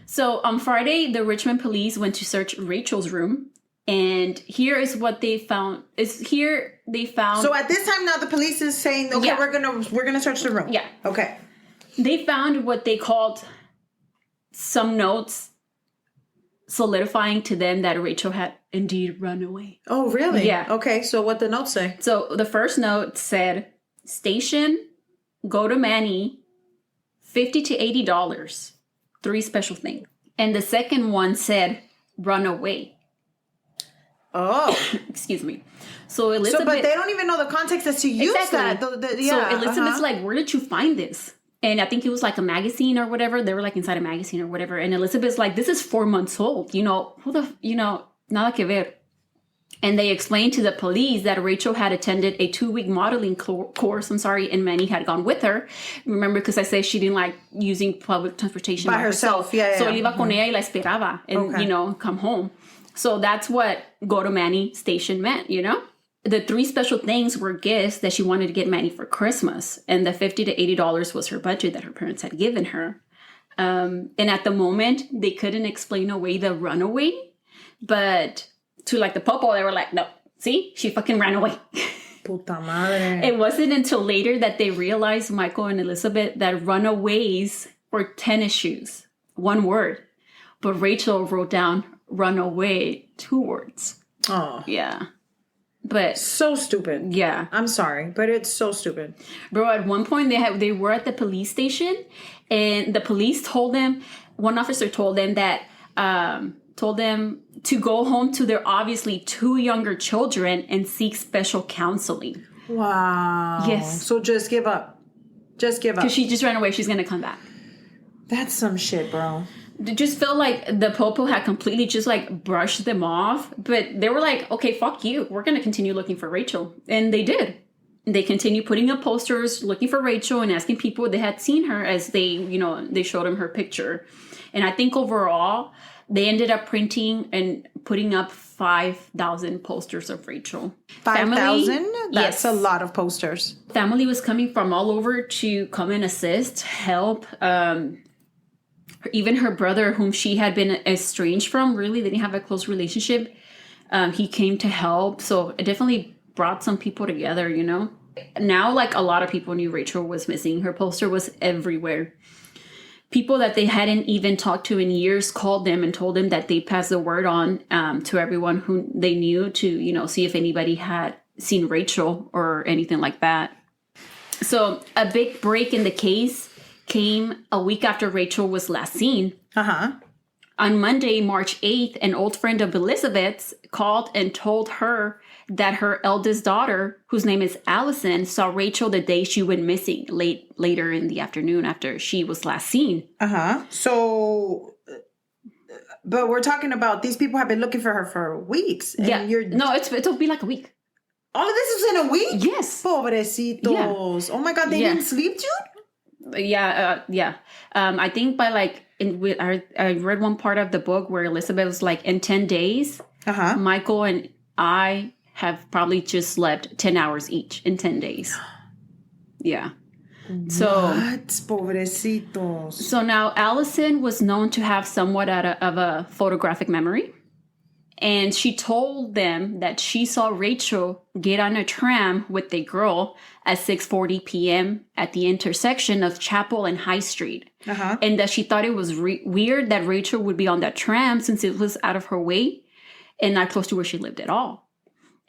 So on Friday, the Richmond police went to search Rachel's room. And here is what they found. So at this time now, the police is saying, okay, we're gonna search the room. Yeah. Okay. They found what they called some notes solidifying to them that Rachel had indeed run away. Oh, really? Yeah. Okay. So what the notes say? So the first note said, station, go to Manny, $50 to $80, 3 special things. And the second one said, run away. Oh, excuse me. So Elizabeth, but they don't even know the context as to use that. So Elizabeth's like, where did you find this? And I think it was a magazine or whatever. They were inside a magazine or whatever. And Elizabeth's like, this is 4 months old. Nada que ver. And they explained to the police that Rachel had attended a 2-week modeling course. And Manny had gone with her. Remember, because I said she didn't like using public transportation by herself. Yeah. So él iba con ella y la esperaba and, come home. So that's what go to Manny station meant, The 3 special things were gifts that she wanted to get Manny for Christmas. And the $50 to $80 was her budget that her parents had given her. And at the moment, they couldn't explain away the runaway. But to the popo, they were like, no, see, she fucking ran away. Puta madre. It wasn't until later that they realized, Michael and Elizabeth, that runaways were tennis shoes. 1 word. But Rachel wrote down run away 2 words. Oh. Yeah. But so stupid. Yeah. I'm sorry, but it's so stupid. Bro, at one point they were at the police station and the police told them, one officer told them that told them to go home to their obviously 2 younger children and seek special counseling. Wow. Yes. So just give up. Just give up. Because she just ran away. She's going to come back. That's some shit, bro. It just felt like the popo had completely just brushed them off. But they were like, okay, fuck you. We're going to continue looking for Rachel. And they did. They continued putting up posters looking for Rachel and asking people if they had seen her as they showed them her picture. And I think overall, they ended up printing and putting up 5,000 posters of Rachel. 5,000? That's yes, a lot of posters. Family was coming from all over to come and assist, help. Even her brother, whom she had been estranged from, really, they didn't have a close relationship. He came to help. So it definitely brought some people together, Now, like, a lot of people knew Rachel was missing. Her poster was everywhere. People that they hadn't even talked to in years called them and told them that they passed the word on to everyone who they knew to, see if anybody had seen Rachel or anything like that. So a big break in the case came a week after Rachel was last seen. On Monday, March 8th, an old friend of Elizabeth's called and told her that her eldest daughter, whose name is Allison, saw Rachel the day she went missing later in the afternoon after she was last seen. So, but we're talking about these people have been looking for her for weeks. And No, it'll be like a week. All of this is in a week? Yes. Pobrecitos. Yeah. Oh my God, they didn't sleep, dude? Yeah. I think by I read one part of the book where Elizabeth was like, in 10 days, Michael and I have probably just slept 10 hours each in 10 days. Yeah. So, what? Pobrecitos. So now Allison was known to have somewhat of a photographic memory. And she told them that she saw Rachel get on a tram with a girl at 6:40 p.m. at the intersection of Chapel and High Street. And that she thought it was weird that Rachel would be on that tram since it was out of her way and not close to where she lived at all.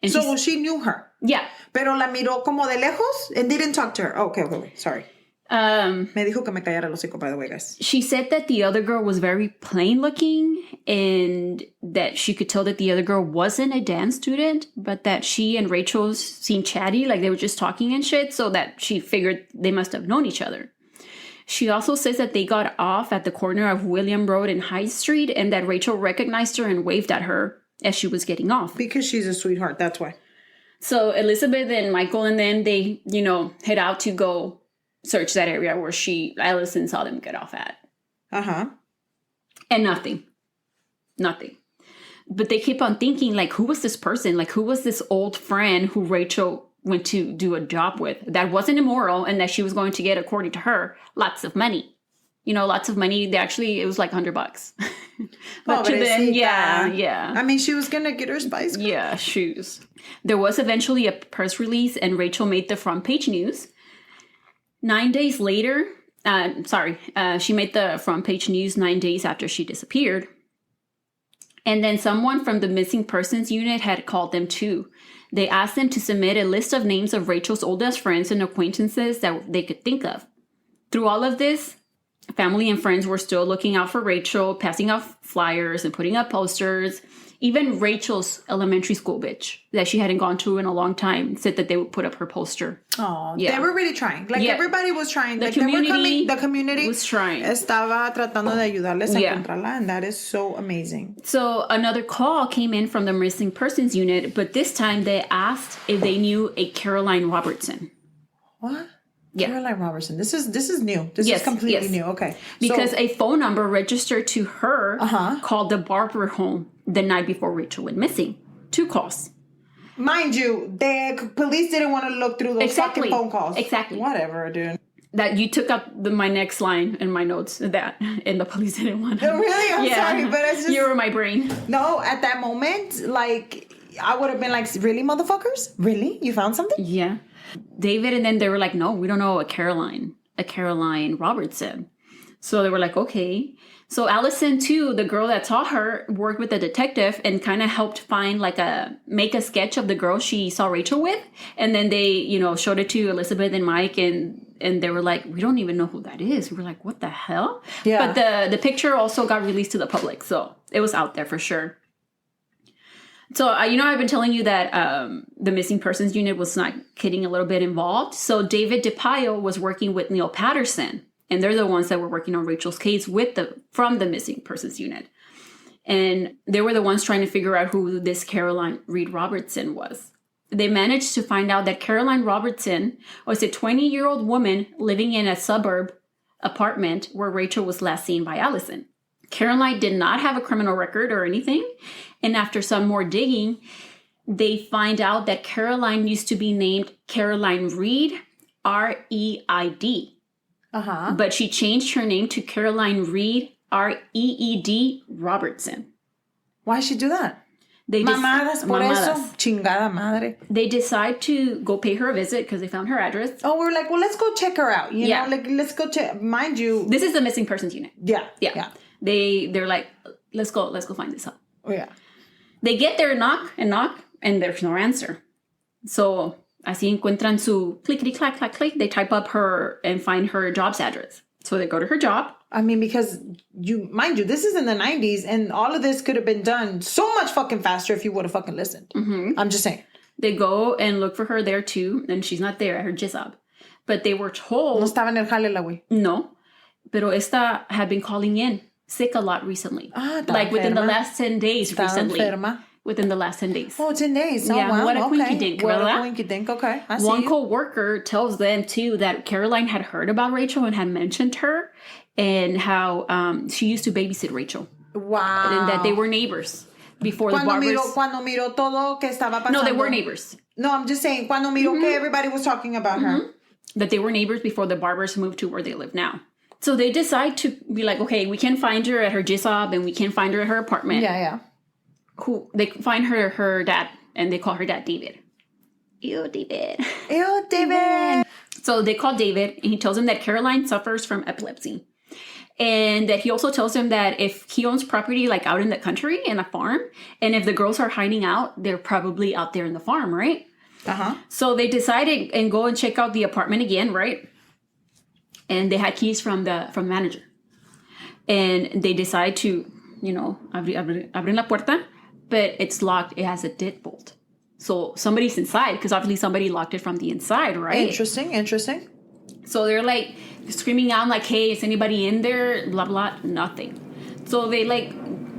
And so she knew her? Yeah. Pero la miró como de lejos and didn't talk to her. Oh, okay. Sorry. Me dijo que me callara el hocico, by the way, guys. She said that the other girl was very plain looking and that she could tell that the other girl wasn't a dance student, but that she and Rachel seemed chatty, like they were just talking and shit, so that she figured they must have known each other. She also says that they got off at the corner of William Road and High Street and that Rachel recognized her and waved at her as she was getting off. Because she's a sweetheart, that's why. So Elizabeth and Michael and them, they, head out to go search that area where Allison saw them get off at. And nothing. But they keep on thinking, like, who was this person? Like, who was this old friend who Rachel went to do a job with that wasn't immoral and that she was going to get, according to her, lots of money. Lots of money. It was like $100. But to them, yeah. I mean, she was going to get her Spice Girl. Yeah, shoes. There was eventually a press release and Rachel made the front page news. 9 days later, she made the front page news 9 days after she disappeared. And then someone from the missing persons unit had called them too. They asked them to submit a list of names of Rachel's oldest friends and acquaintances that they could think of. Through all of this, family and friends were still looking out for Rachel, passing out flyers and putting up posters. Even Rachel's elementary school bitch that she hadn't gone to in a long time said that they would put up her poster. Oh, yeah. They were really trying. Like, everybody was trying. The community was trying. Estaba tratando de ayudarles a encontrarla, and that is so amazing. So another call came in from the missing persons unit, but this time they asked if they knew a Caroline Robertson. What? Yeah. Caroline Robertson. This is new. This is completely new. Okay. Because a phone number registered to her called the Barber home the night before Rachel went missing. 2 calls. Mind you, the police didn't want to look through those fucking phone calls. Exactly. Whatever, dude. That you took up my next line in my notes, and the police didn't want to. Really? I'm sorry, but it's just... You were my brain. No, at that moment, like, I would have been like, really, motherfuckers? Really? You found something? Yeah. David and then they were like, no, we don't know a Caroline Robertson. So they were like, okay. So Allison too, the girl that saw her, worked with the detective and kind of helped find make a sketch of the girl she saw Rachel with. And then they, showed it to Elizabeth and Mike and they were like, we don't even know who that is. We were like, what the hell? Yeah. But the picture also got released to the public. So it was out there for sure. So, I've been telling you that the missing persons unit was not kidding a little bit involved. So David DePaio was working with Neil Patterson, and they're the ones that were working on Rachel's case from the missing persons unit. And they were the ones trying to figure out who this Caroline Reed Robertson was. they managed to find out that Caroline Robertson was a 20-year-old woman living in a suburb apartment where Rachel was last seen by Allison. Caroline did not have a criminal record or anything. And after some more digging, they find out that Caroline used to be named Caroline Reed, R-E-I-D. But she changed her name to Caroline Reed, R-E-E-D Robertson. Why'd she do that? Mamadas por eso. Chingada madre. They decide to go pay her a visit because they found her address. Oh, we're like, well, let's go check her out. You know, like, let's go check. Mind you. This is the missing persons unit. Yeah. They're like, let's go find this out. Oh, yeah. They get there, knock, and there's no answer. So, así encuentran su clickety clack, clack, click. They type up her and find her job's address. So they go to her job. I mean, because mind you, this is in the 90s, and all of this could have been done so much fucking faster if you would have fucking listened. Mm-hmm. I'm just saying. They go and look for her there too, and she's not there at her job. But they were told... No estaba en el jale la güey. No. Pero esta had been calling in sick a lot recently. Like within the last 10 days recently. Enferma. Within the last 10 days. Oh, 10 days. Oh, yeah, wow. What a quinky dink, What ¿verdad? a quinky dink. Okay. I see One you. co-worker tells them too that Caroline had heard about Rachel and had mentioned her and how she used to babysit Rachel. Wow. And that they were neighbors before the Barbers. Cuando miró todo que estaba pasando. No, they were neighbors. No, I'm just saying, cuando miró que everybody was talking about her. That they were neighbors before the Barbers moved to where they live now. So they decide to be like, okay, we can find her at her job and we can find her at her apartment. Yeah. They find her dad, and they call her dad David. Ew, David. Ew, David. So they call David, and he tells him that Caroline suffers from epilepsy. And that he also tells him that if he owns property like out in the country in a farm, and if the girls are hiding out, they're probably out there in the farm, right? So they decided and go and check out the apartment again, right? And they had keys from the manager. And they decide to, abrir la puerta, but it's locked. It has a deadbolt. So somebody's inside because obviously somebody locked it from the inside, right? Interesting. So they're like screaming out like, hey, is anybody in there? Blah, blah, nothing. So they like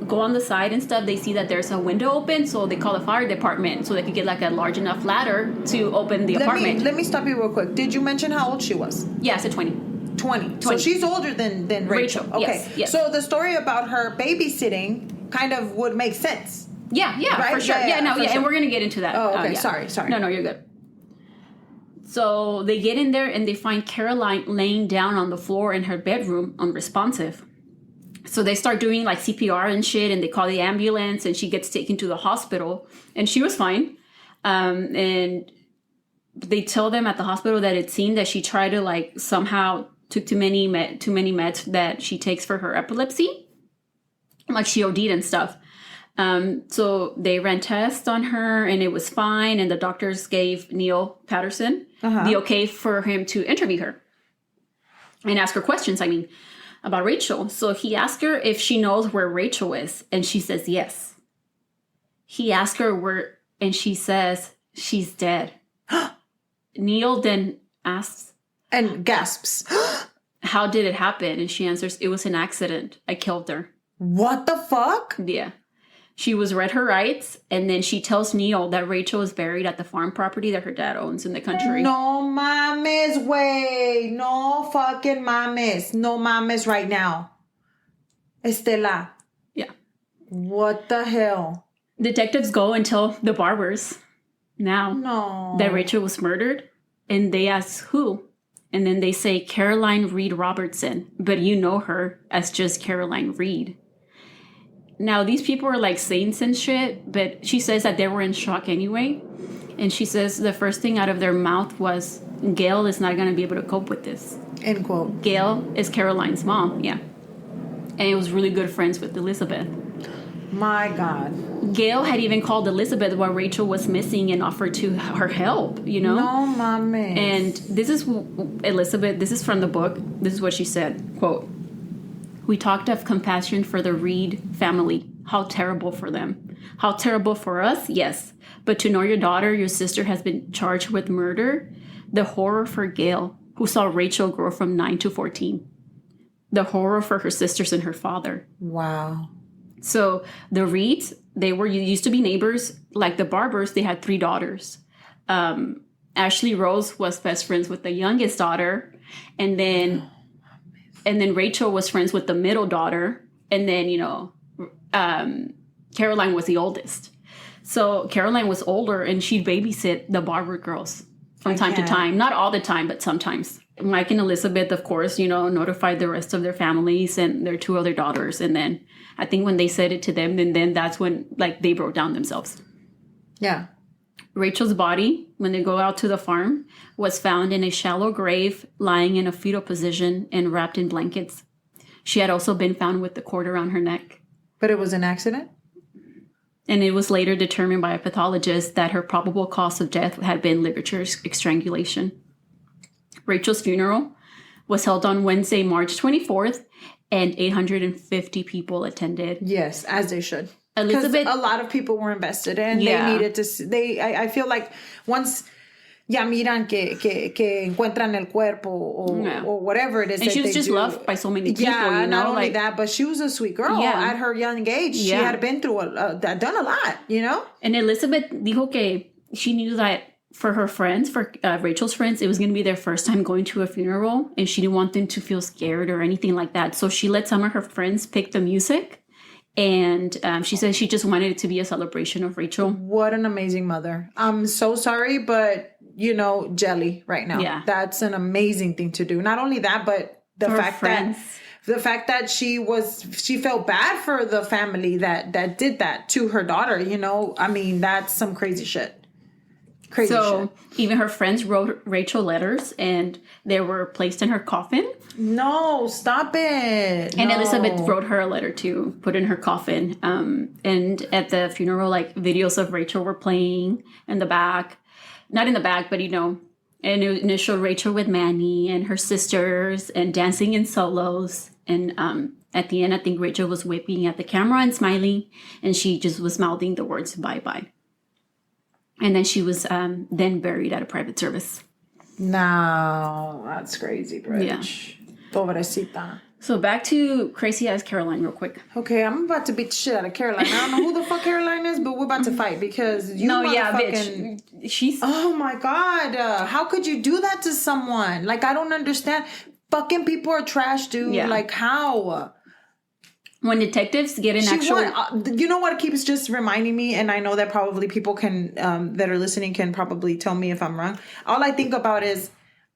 go on the side and stuff. They see that there's a window open. So they call the fire department so they could get like a large enough ladder to open the apartment. Let me stop you real quick. Did you mention how old she was? Yeah, I said 20. 20. So she's older than Rachel. Okay. Yes. So the story about her babysitting kind of would make sense. Yeah, right? For sure. Yeah, sure. And we're going to get into that. Oh, okay. Sorry. No, you're good. So they get in there and they find Caroline laying down on the floor in her bedroom, unresponsive. So they start doing like CPR and shit, and they call the ambulance, and she gets taken to the hospital, and she was fine. And they tell them at the hospital that it seemed that she tried to like somehow took too many meds that she takes for her epilepsy, like she OD'd and stuff. So they ran tests on her and it was fine. And the doctors gave Neil Patterson the okay for him to interview her and ask her questions, about Rachel. So he asked her if she knows where Rachel is. And she says, yes. He asked her where, and she says, she's dead. Neil then asks, and gasps, how did it happen? And she answers, it was an accident. I killed her. What the fuck? Yeah. She was read her rights, and then she tells Neil that Rachel is buried at the farm property that her dad owns in the country. No mames, way. No fucking mames. No mames right now. Estela. Yeah. What the hell? Detectives go and tell the Barbers now that Rachel was murdered, and they ask who? And then they say Caroline Reed Robertson, but you know her as just Caroline Reed. Now, these people are like saints and shit, but she says that they were in shock anyway. And she says the first thing out of their mouth was, Gail is not going to be able to cope with this. End quote. Gail is Caroline's mom, yeah. And it was really good friends with Elizabeth. My God. Gail had even called Elizabeth while Rachel was missing and offered to her help, No mames. And this is Elizabeth, this is from the book. This is what she said, quote, we talked of compassion for the Reed family. How terrible for them. How terrible for us? Yes. But to know your daughter, your sister has been charged with murder. The horror for Gail, who saw Rachel grow from 9 to 14. The horror for her sisters and her father. Wow. So the Reeds, they used to be neighbors. Like the Barbers, they had 3 daughters. Ashley Rose was best friends with the youngest daughter, and then Rachel was friends with the middle daughter, and then Caroline was the oldest. So Caroline was older, and she'd babysit the Barber girls from time to time. Not all the time, but sometimes. Mike and Elizabeth, of course, notified the rest of their families and their 2 other daughters. And then I think when they said it to them, and then that's when they broke down themselves. Yeah. Rachel's body, when they go out to the farm, was found in a shallow grave, lying in a fetal position and wrapped in blankets. She had also been found with the cord around her neck. But it was an accident? And it was later determined by a pathologist that her probable cause of death had been ligature strangulation. Rachel's funeral was held on Wednesday, March 24th, and 850 people attended. Yes, as they should. Elizabeth, a lot of people were invested and they needed to see, I feel like once ya miran que encuentran el cuerpo or whatever it is. And she was just loved by so many people, Yeah, not only that, but she was a sweet girl at her young age. She had been through done a lot, And Elizabeth dijo que she knew that for her friends, for Rachel's friends, it was going to be their first time going to a funeral, and she didn't want them to feel scared or anything like that. So she let some of her friends pick the music. And she said she just wanted it to be a celebration of Rachel. What an amazing mother. I'm so sorry, but, jelly right now. Yeah. That's an amazing thing to do. Not only that, but the fact that she felt bad for the family that did that to her daughter, I mean, that's some crazy shit. So even her friends wrote Rachel letters, and they were placed in her coffin. No, stop it. And Elizabeth wrote her a letter to put in her coffin. And at the funeral, videos of Rachel were playing in the back. Not in the back, but, and it showed Rachel with Manny and her sisters and dancing in solos. And at the end, I think Rachel was whipping at the camera and smiling. And she just was mouthing the words, bye-bye. And then she was then buried at a private service. No, that's crazy, Bridge. Yeah. Pobrecita. So back to crazy ass Caroline real quick. Okay, I'm about to beat the shit out of Caroline. I don't know who the fuck Caroline is, but we're about to fight because bitch. She's... Oh my God. How could you do that to someone? I don't understand. Fucking people are trash, dude. Yeah. How? When detectives get an you know what keeps just reminding me, and I know that probably people can that are listening can probably tell me if I'm wrong. All I think about is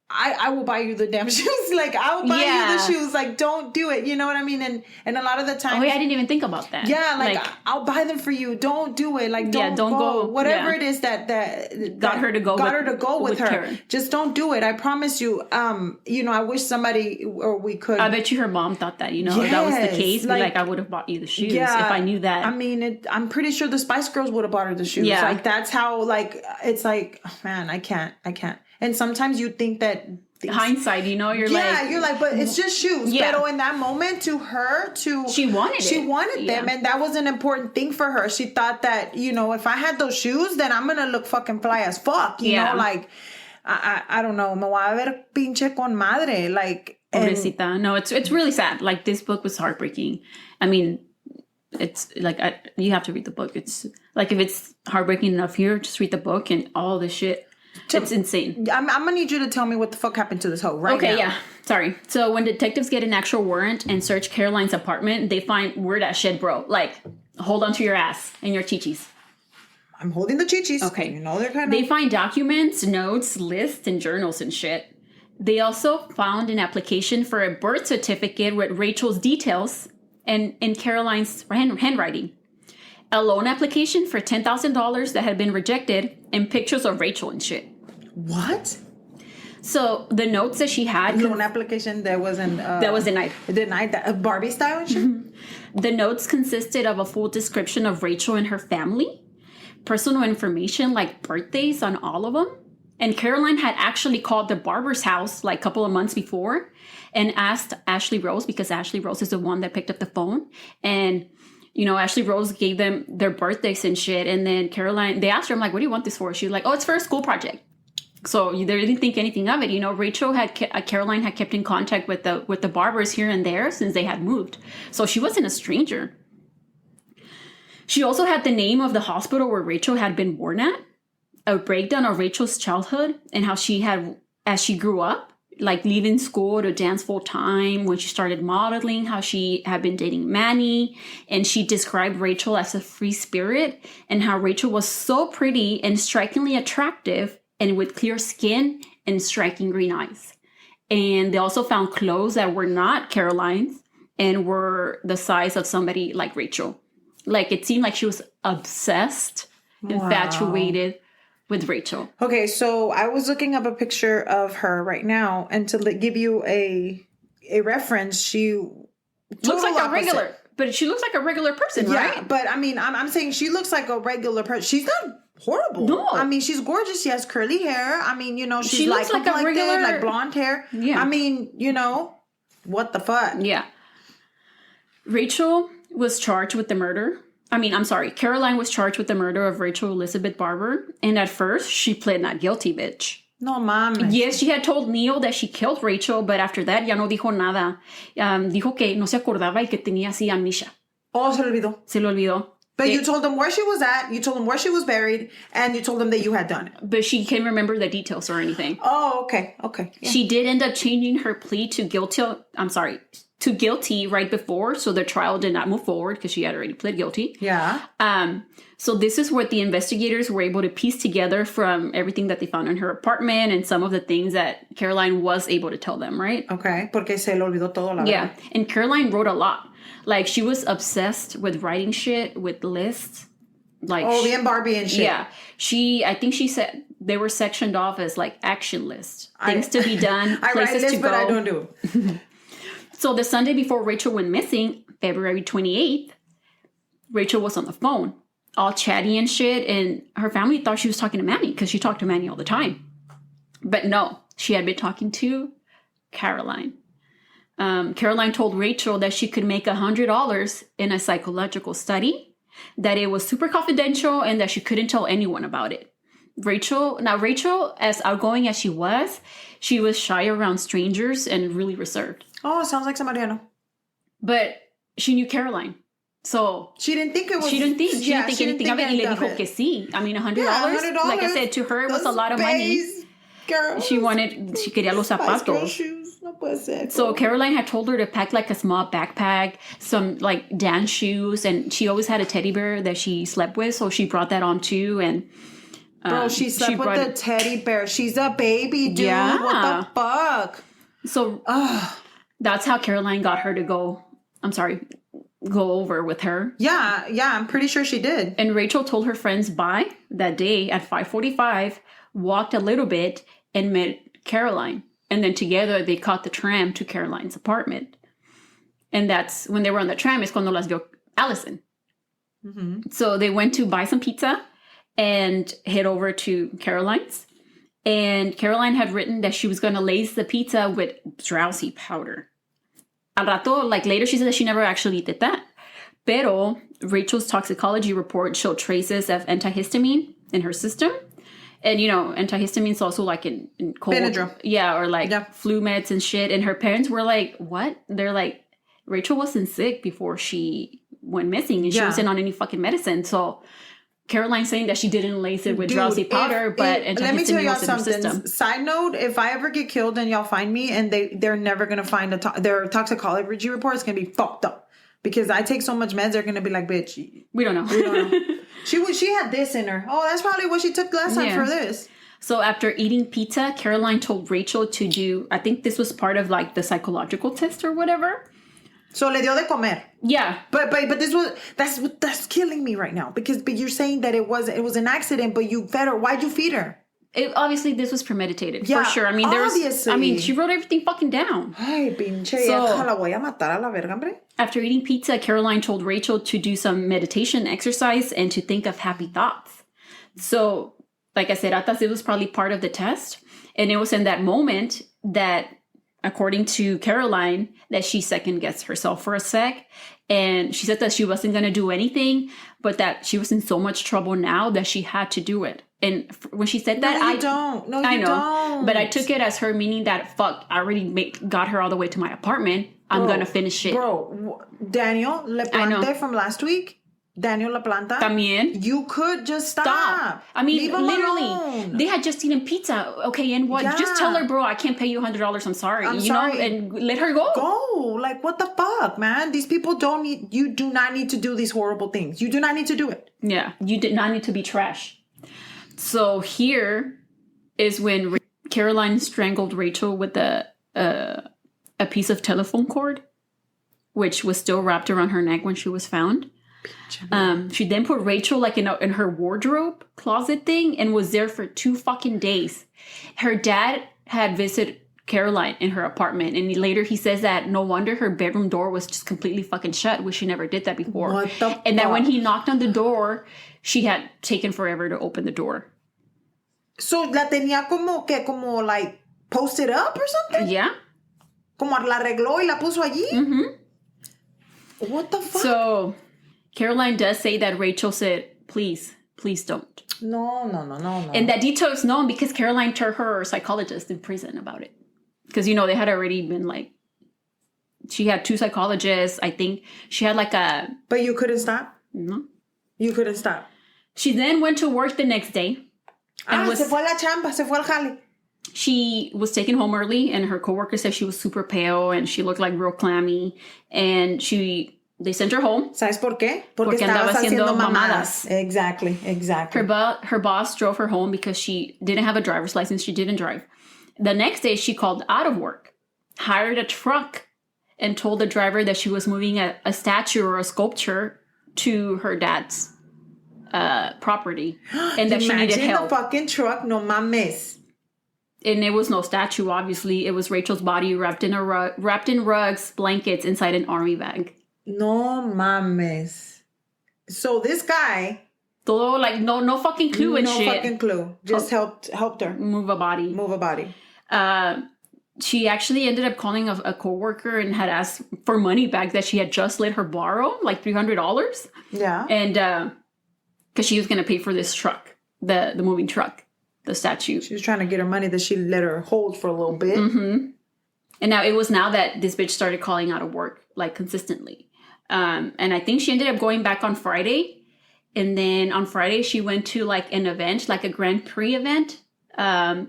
I will buy you the damn shoes. I will buy you the shoes. Don't do it. You know what I mean? And a lot of the time, I didn't even think about that. Yeah, I'll buy them for you. Don't do it. Don't go. Whatever it is that got her to go with her. Karen. Just don't do it. I promise you. I wish somebody or we could. I bet you her mom thought that. If that was the case, I would have bought you the shoes if I knew that. I mean, I'm pretty sure the Spice Girls would have bought her the shoes. Yeah. That's how. It's oh, man, I can't. And sometimes you think that hindsight, you're but it's just shoes. Yeah. But in that moment, she wanted them, and that was an important thing for her. She thought that if I had those shoes, then I'm gonna look fucking fly as fuck. You know, I don't know, me voy a ver pinche con madre. Pobrecita. No, it's really sad. This book was heartbreaking. I mean, it's you have to read the book. It's if it's heartbreaking enough here, just read the book and all the shit. It's insane. I'm gonna need you to tell me what the fuck happened to this hoe right now. Okay, yeah. Sorry. So when detectives get an actual warrant and search Caroline's apartment, they find weird ass shit, bro. Hold on to your ass and your chichis. I'm holding the chichis. Okay. They're kind of... They find documents, notes, lists, and journals and shit. They also found an application for a birth certificate with Rachel's details and in Caroline's handwriting. A loan application for $10,000 that had been rejected, and pictures of Rachel and shit. What? So the notes that she had... Loan application that wasn't... that was denied. Denied that? Barbie style and shit? Mm-hmm. The notes consisted of a full description of Rachel and her family, personal information like birthdays on all of them. And Caroline had actually called the Barber's house a couple of months before and asked Ashley Rose, because Ashley Rose is the one that picked up the phone. And... Ashley Rose gave them their birthdays and shit. And then Caroline, they asked her, I'm like, what do you want this for? She was like, oh, it's for a school project. So they didn't think anything of it. Caroline had kept in contact with the Barbers here and there since they had moved. So she wasn't a stranger. She also had the name of the hospital where Rachel had been born at. a breakdown of Rachel's childhood and how she had, as she grew up, like leaving school to dance full time, when she started modeling, how she had been dating Manny, and she described Rachel as a free spirit, and how Rachel was so pretty and strikingly attractive and with clear skin and striking green eyes. And they also found clothes that were not Caroline's and were the size of somebody like Rachel. Like, it seemed like she was obsessed, infatuated with Rachel. Okay, so I was looking up a picture of her right now, and to give you a reference, she looks like a regular, but she looks like a regular person, right? Yeah, but I mean, I'm saying she looks like a regular person. She's not horrible. No. I mean, she's gorgeous. She has curly hair. I mean, you know, she looks like a regular, like blonde hair. Yeah. I mean, you know, what the fuck? Yeah. Rachel was charged with the murder. Caroline was charged with the murder of Rachel Elizabeth Barber. And at first, she pled not guilty, bitch. No mames. Yes, she had told Neil that she killed Rachel, but after that, ya no dijo nada. Dijo que no se acordaba y que tenía así amnesia. Oh, se le olvidó. Se le olvidó. But you told them where she was at, you told them where she was buried, and you told them that you had done it. But she can't remember the details or anything. Oh, okay. Okay. Yeah. She did end up changing her plea to guilty right before, so the trial did not move forward because she had already pled guilty. Yeah. So this is what the investigators were able to piece together from everything that they found in her apartment and some of the things that Caroline was able to tell them, right? Okay, porque se le olvidó todo, la verdad. Yeah, and Caroline wrote a lot. Like, she was obsessed with writing shit, with lists. Like, bien Barbie and shit. Yeah. I think she said they were sectioned off as, like, action lists. Things to be done, I places write lists, to go. But I don't do it. So the Sunday before Rachel went missing, February 28th, Rachel was on the phone, all chatty and shit, and her family thought she was talking to Manny because she talked to Manny all the time. But no, she had been talking to Caroline. Caroline told Rachel that she could make $100 in a psychological study, that it was super confidential, and that she couldn't tell anyone about it. Rachel, as outgoing as she was shy around strangers and really reserved. Oh, sounds like somebody I know. But she knew Caroline. So she didn't think it was. She didn't think anything of it. Y le dijo que sí. I mean, $100. Like I said, to her, it was a lot of money. Girl. She quería los zapatos. So Caroline had told her to pack like a small backpack, some like dance shoes, and she always had a teddy bear that she slept with, so she brought that on too. And bro, she slept with the teddy bear. She's a baby, dude. Yeah. What the fuck? So that's how Caroline got her to go over with her. Yeah, I'm pretty sure she did. And Rachel told her friends bye that day at 5:45, walked a little bit, and met Caroline. And then together they caught the tram to Caroline's apartment. And that's when they were on the tram, es cuando las vio Allison. Mm-hmm. So they went to buy some pizza and head over to Caroline's. And Caroline had written that she was going to lace the pizza with drowsy powder. Al rato, like later, she said that she never actually did that. Pero Rachel's toxicology report showed traces of antihistamine in her system. And, you know, antihistamine is also like in cold. Benadryl. Yeah, or like flu meds and shit. And her parents were like, what? They're like, Rachel wasn't sick before she went missing. And she wasn't on any fucking medicine. So Caroline's saying that she didn't lace it with drowsy powder, but antihistamine was in her system. Side note, if I ever get killed and y'all find me and they're never going to find their toxicology report, it's going to be fucked up. Because I take so much meds, they're going to be like, bitch. We don't know. She had this in her. Oh, that's probably what she took last time for this. So after eating pizza, Caroline told Rachel to do, I think this was part of like the psychological test or whatever. So le dio de comer. Yeah. But that's killing me right now. But you're saying that it was an accident, but you fed her. Why'd you feed her? Obviously, this was premeditated, for sure. I mean, she wrote everything fucking down. Ay, pinche vieja, la voy a matar a la verga, hombre. After eating pizza, Caroline told Rachel to do some meditation exercise and to think of happy thoughts. So, like I said, I thought it was probably part of the test. And it was in that moment that, according to Caroline, that she second-guessed herself for a sec. And she said that she wasn't going to do anything, but that she was in so much trouble now that she had to do it. And when she said that, I know. But I took it as her meaning that, fuck, I already got her all the way to my apartment. I'm going to finish it. Bro, Daniel, Le Plante from last week, Daniel LaPlanta. También. You could just stop. I mean, Leave him literally, alone. they had just eaten pizza. Okay, and what? Yeah. Just tell her, bro, I can't pay you $100. I'm sorry. I'm you sorry. know, and let her go. Go. Like, what the fuck, man? These people don't need, you do not need to do these horrible things. You do not need to do it. Yeah, you did not need to be trash. So here is when Caroline strangled Rachel with a piece of telephone cord, which was still wrapped around her neck when she was found. She then put Rachel like in her wardrobe closet thing and was there for 2 fucking days. Her dad had visited Caroline in her apartment, and later he says that no wonder her bedroom door was just completely fucking shut, which she never did that before. What the fuck? And that when he knocked on the door, she had taken forever to open the door. So la tenía como like posted up or something? Yeah. Como la arregló y la puso allí? Mm-hmm. What the fuck? So Caroline does say that Rachel said, please don't. No. And that detail is known because Caroline told her psychologist in prison about it. Because, you know, they had already been like, she had 2 psychologists. I think she had like a... But you couldn't stop? No. You couldn't stop? She then went to work the next day. Se fue a la chamba, se fue al jale. She was taken home early, and her coworker said she was super pale and she looked like real clammy. And they sent her home. ¿Sabes por qué? Porque andaba haciendo mamadas. Exactly. Her boss drove her home because she didn't have a driver's license. She didn't drive. The next day, she called out of work, hired a truck, and told the driver that she was moving a statue or a sculpture to her dad's property, and that she needed help. Imagine the fucking truck, no mames. And it was no statue, obviously. It was Rachel's body wrapped in rugs, blankets, inside an army bag. No mames. So this guy... Todo, like, no fucking clue and shit. No fucking clue. Just helped her. Move a body. She actually ended up calling a coworker and had asked for money back that she had just let her borrow, like $300. Yeah. And because she was going to pay for this truck, the moving truck, the statue. She was trying to get her money that she let her hold for a little bit. Mm-hmm. And now it was now that this bitch started calling out of work, like, consistently. And I think she ended up going back on Friday. And then on Friday, she went to, like, an event, like a Grand Prix event. And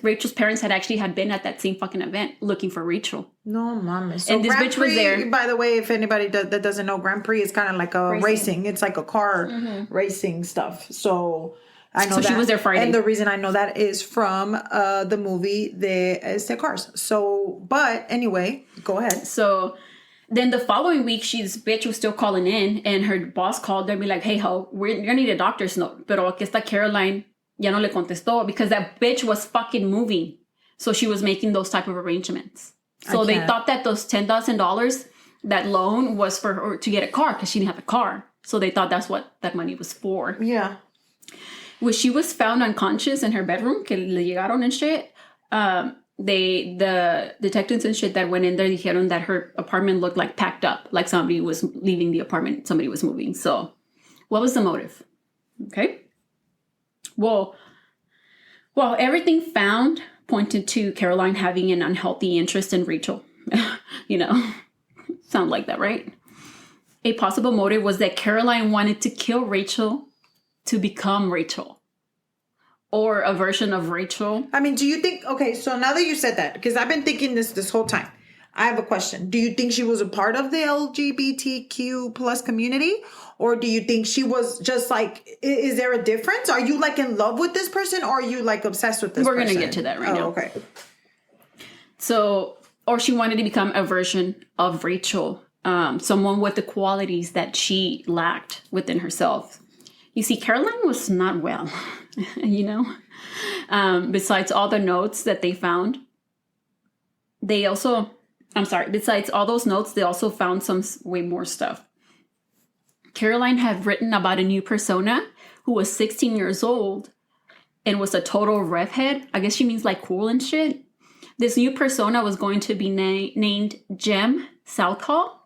Rachel's parents had been at that same fucking event looking for Rachel. No mames. So and this Grand bitch Prix, was there. By the way, if anybody that doesn't know, Grand Prix is kind of like a racing. It's like a car racing stuff. So I know that. So she was there Friday. And the reason I know that is from the movie The Cars. So, but anyway, go ahead. So then the following week, this bitch was still calling in, and her boss called her and be like, hey, ho, you're going to need a doctor's note. Pero aquí está Caroline. Ya no le contestó because that bitch was fucking moving. So she was making those type of arrangements. So they thought that those $10,000, that loan was for her to get a car because she didn't have a car. So they thought that's what that money was for. Yeah. When she was found unconscious in her bedroom, que le llegaron and shit, the detectives and shit that went in there dijeron that her apartment looked like packed up, like somebody was leaving the apartment, somebody was moving. So what was the motive? Okay. Well, everything found pointed to Caroline having an unhealthy interest in Rachel. You know, sound like that, right? A possible motive was that Caroline wanted to kill Rachel to become Rachel. Or a version of Rachel. I mean, do you think, okay, so now that you said that, because I've been thinking this whole time, I have a question. Do you think she was a part of the LGBTQ plus community? Or do you think she was just like, is there a difference? Are you like in love with this person, or are you like obsessed with this person? We're going to get to that right now. Okay. So, or she wanted to become a version of Rachel. Someone with the qualities that she lacked within herself. You see, Caroline was not well, you know? Besides all the notes that they found, besides all those notes, they also found some way more stuff. Caroline had written about a new persona who was 16 years old and was a total rev head. I guess she means like cool and shit. This new persona was going to be named Jem Southall.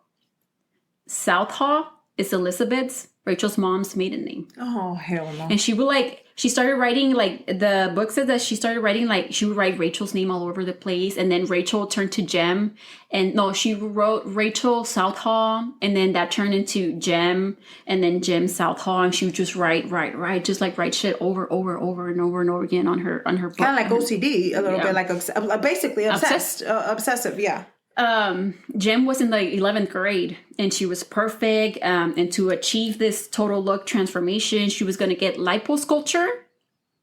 Southall is Elizabeth's, Rachel's mom's maiden name. Oh, hell no. And she would like She started writing, like, the book says that she started writing, like, she would write Rachel's name all over the place. And then Rachel turned to Jem. And no, she wrote Rachel Southall. And then that turned into Jem. And then Jem Southall. And she would just write. Just like write shit over and over again on her book. Kind of like OCD, a little bit like basically obsessed. Obsessive, yeah. Jem was in the 11th grade and she was perfect. And to achieve this total look transformation, she was going to get liposculpture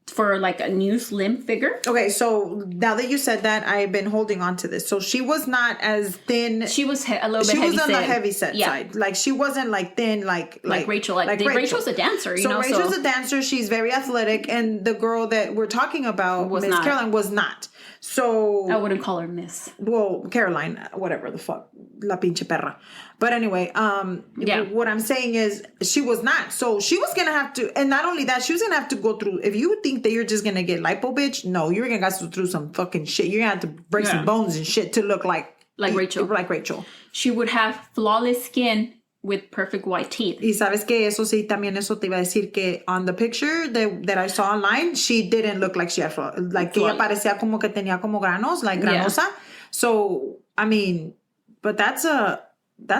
for like a new slim figure. Okay, so now that you said that, I've been holding on to this. So she was not as thin. She was a little bit She heavy was on set. the heavy set side. Like she wasn't like thin, like Rachel. Rachel. Rachel's a dancer, you know. Rachel's a dancer. She's very athletic, and the girl that we're talking about, Miss Caroline, was not. So I wouldn't call her Miss. Well, Caroline, whatever the fuck, la pinche perra. But anyway, what I'm saying is she was not. So she was gonna have to, and not only that, she was gonna have to go through. If you think that you're just gonna get lipo, bitch, no, you're gonna go through some fucking shit. You're gonna have to break some bones and shit to look like Rachel. Like Rachel. She would have flawless skin with perfect white teeth. Y sabes que eso sí, también eso te iba a decir que on the picture that I saw online, she didn't look like she had like ella parecía como que tenía como granos, like granosa. Yeah. So, I mean, but that's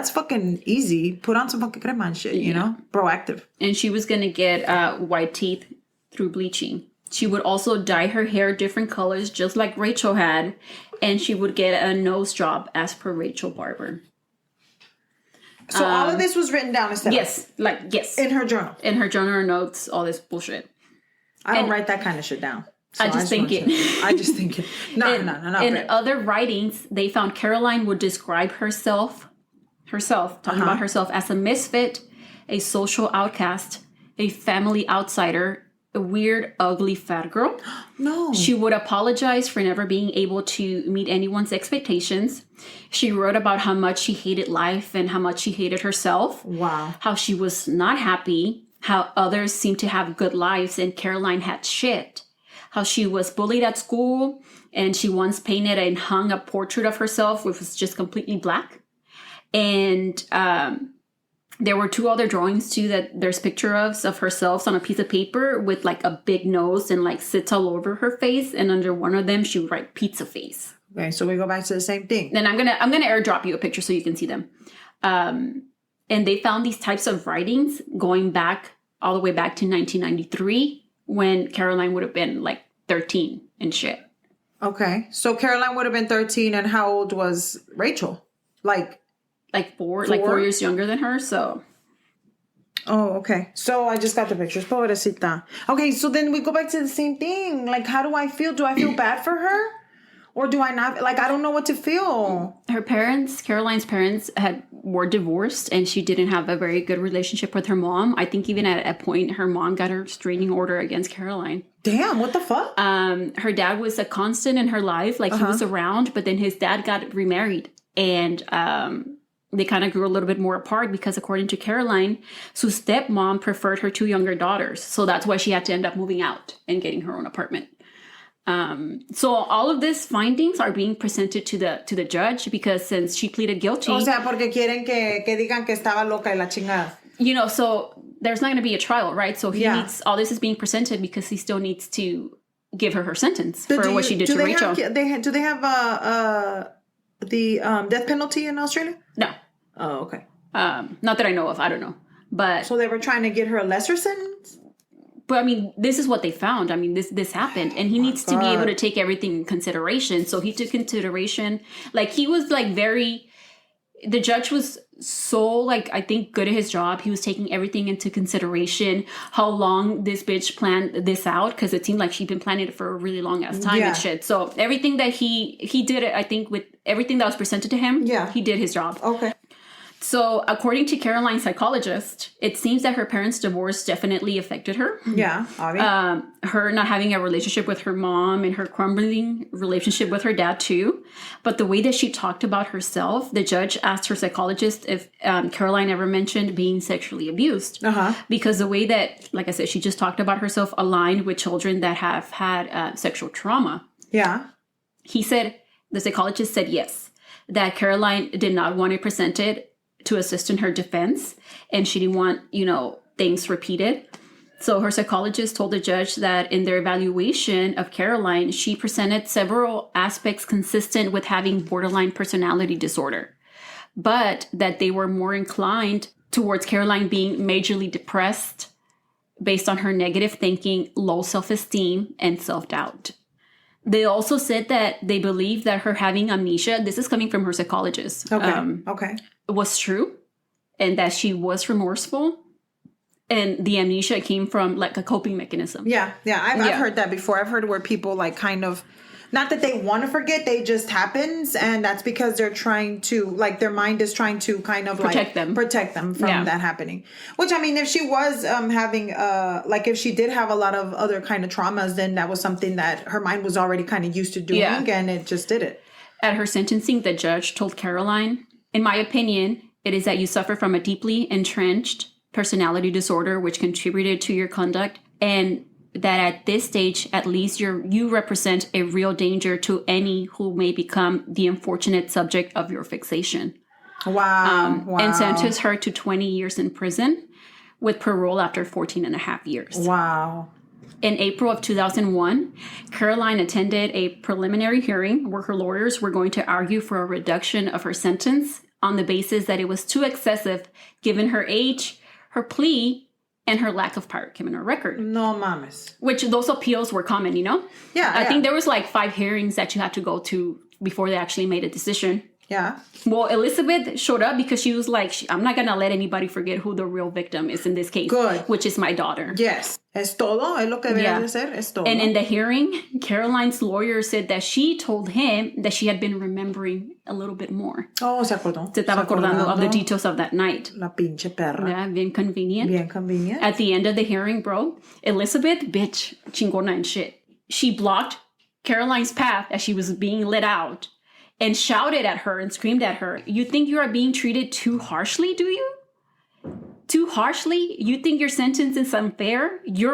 fucking easy. Put on some fucking crema and shit, you know? Proactive. And she was going to get white teeth through bleaching. She would also dye her hair different colors, just like Rachel had. And she would get a nose job as per Rachel Barber. So all of this was written down instead yes. In her journal. In her journal notes, all this bullshit. I don't write that kind of shit down. So I just think it. I just think it. No. In other writings, they found Caroline would describe herself, talking about herself as a misfit, a social outcast, a family outsider, a weird, ugly, fat girl. No. She would apologize for never being able to meet anyone's expectations. She wrote about how much she hated life and how much she hated herself. Wow. How she was not happy. How others seemed to have good lives and Caroline had shit. How she was bullied at school and she once painted and hung a portrait of herself which was just completely black. And there were 2 other drawings too that there's pictures of herself on a piece of paper with like a big nose and like sits all over her face. And under one of them, she would write pizza face. Okay, so we go back to the same thing. Then I'm gonna airdrop you a picture so you can see them. And they found these types of writings going back all the way back to 1993 when Caroline would have been like 13 and shit. Okay, so Caroline would have been 13, and how old was Rachel? Like 4 years younger than her, so. Oh, okay. So I just got the pictures. Pobrecita. Okay, so then we go back to the same thing. Like, how do I feel? Do I feel bad for her? Or do I not? Like, I don't know what to feel. Her parents, Caroline's parents, were divorced, and she didn't have a very good relationship with her mom. I think even at a point, her mom got a restraining order against Caroline. Damn, what the fuck? Her dad was a constant in her life. Like, he was around, but then his dad got remarried. And, they kind of grew a little bit more apart because according to Caroline, su stepmom preferred her 2 younger daughters. So that's why she had to end up moving out and getting her own apartment. So all of these findings are being presented to the judge because since she pleaded guilty. O sea, porque quieren que digan que estaba loca y la chingada. You know, so there's not going to be a trial, right? So he needs, all this is being presented because he still needs to give her sentence for what she did to Rachel. Do they have the death penalty in Australia? No. Oh, okay. Not that I know of. I don't know. But so they were trying to get her a lesser sentence? But I mean, this is what they found. I mean, this happened, and he needs to be able to take everything in consideration. So he took consideration, like he was like the judge was so like, I think good at his job. He was taking everything into consideration, how long this bitch planned this out. Cause it seemed like she'd been planning it for a really long ass time and shit. So everything that he did it, I think with everything that was presented to him, he did his job. Okay. So, according to Caroline's psychologist, it seems that her parents' divorce definitely affected her. Yeah, obviously. Her not having a relationship with her mom and her crumbling relationship with her dad, too. But the way that she talked about herself, the judge asked her psychologist if Caroline ever mentioned being sexually abused. Because the way that, like I said, she just talked about herself aligned with children that have had sexual trauma. Yeah. The psychologist said yes, that Caroline did not want it presented to assist in her defense, and she didn't want, things repeated. So her psychologist told the judge that in their evaluation of Caroline, she presented several aspects consistent with having borderline personality disorder, but that they were more inclined towards Caroline being majorly depressed based on her negative thinking, low self-esteem, and self-doubt. They also said that they believe that her having amnesia, this is coming from her psychologist, was true, and that she was remorseful. And the amnesia came from like a coping mechanism. Yeah. I've heard that before. I've heard where people like kind of, not that they want to forget, they just happens. And that's because they're trying to, like their mind is trying to kind of protect them from that happening. Which, I mean, if she was having, like if she did have a lot of other kind of traumas, then that was something that her mind was already kind of used to doing and it just did it. At her sentencing, the judge told Caroline, in my opinion, it is that you suffer from a deeply entrenched personality disorder, which contributed to your conduct, and that at this stage, at least you represent a real danger to any who may become the unfortunate subject of your fixation. Wow. And sentenced her to 20 years in prison with parole after 14 and a half years. Wow. In April of 2001, Caroline attended a preliminary hearing where her lawyers were going to argue for a reduction of her sentence on the basis that it was too excessive given her age, her plea, and her lack of prior criminal record. No mames. Which those appeals were common, you know? Yeah. I think there was like 5 hearings that you had to go to before they actually made a decision. Yeah. Well, Elizabeth showed up because she was like, I'm not going to let anybody forget who the real victim is in this case. Good. Which is my daughter. Yes. Es todo. Es lo que debe de ser. Es todo. And in the hearing, Caroline's lawyer said that she told him that she had been remembering a little bit more. Oh, se acordó. Se estaba acordando of the details of that night. La pinche perra. Yeah, bien convenient. Bien convenient. At the end of the hearing, bro, Elizabeth, bitch, chingona and shit. She blocked Caroline's path as she was being let out and shouted at her and screamed at her, "You think you are being treated too harshly, do you? Too harshly? You think your sentence is unfair? You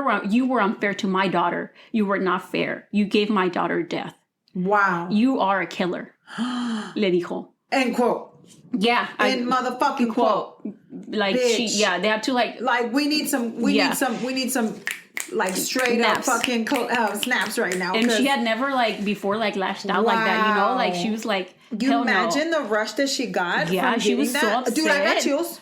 were unfair to my daughter. You were not fair. You gave my daughter death. Wow. You are a killer." Le dijo. End quote. Yeah. End motherfucking quote. Like bitch. They had to like we need some like straight snaps. Up fucking snaps right now. And she had never like before like lashed out like that, you know? Like she was like, you imagine the rush that she got? Yeah, she was so upset. Dude, I got chills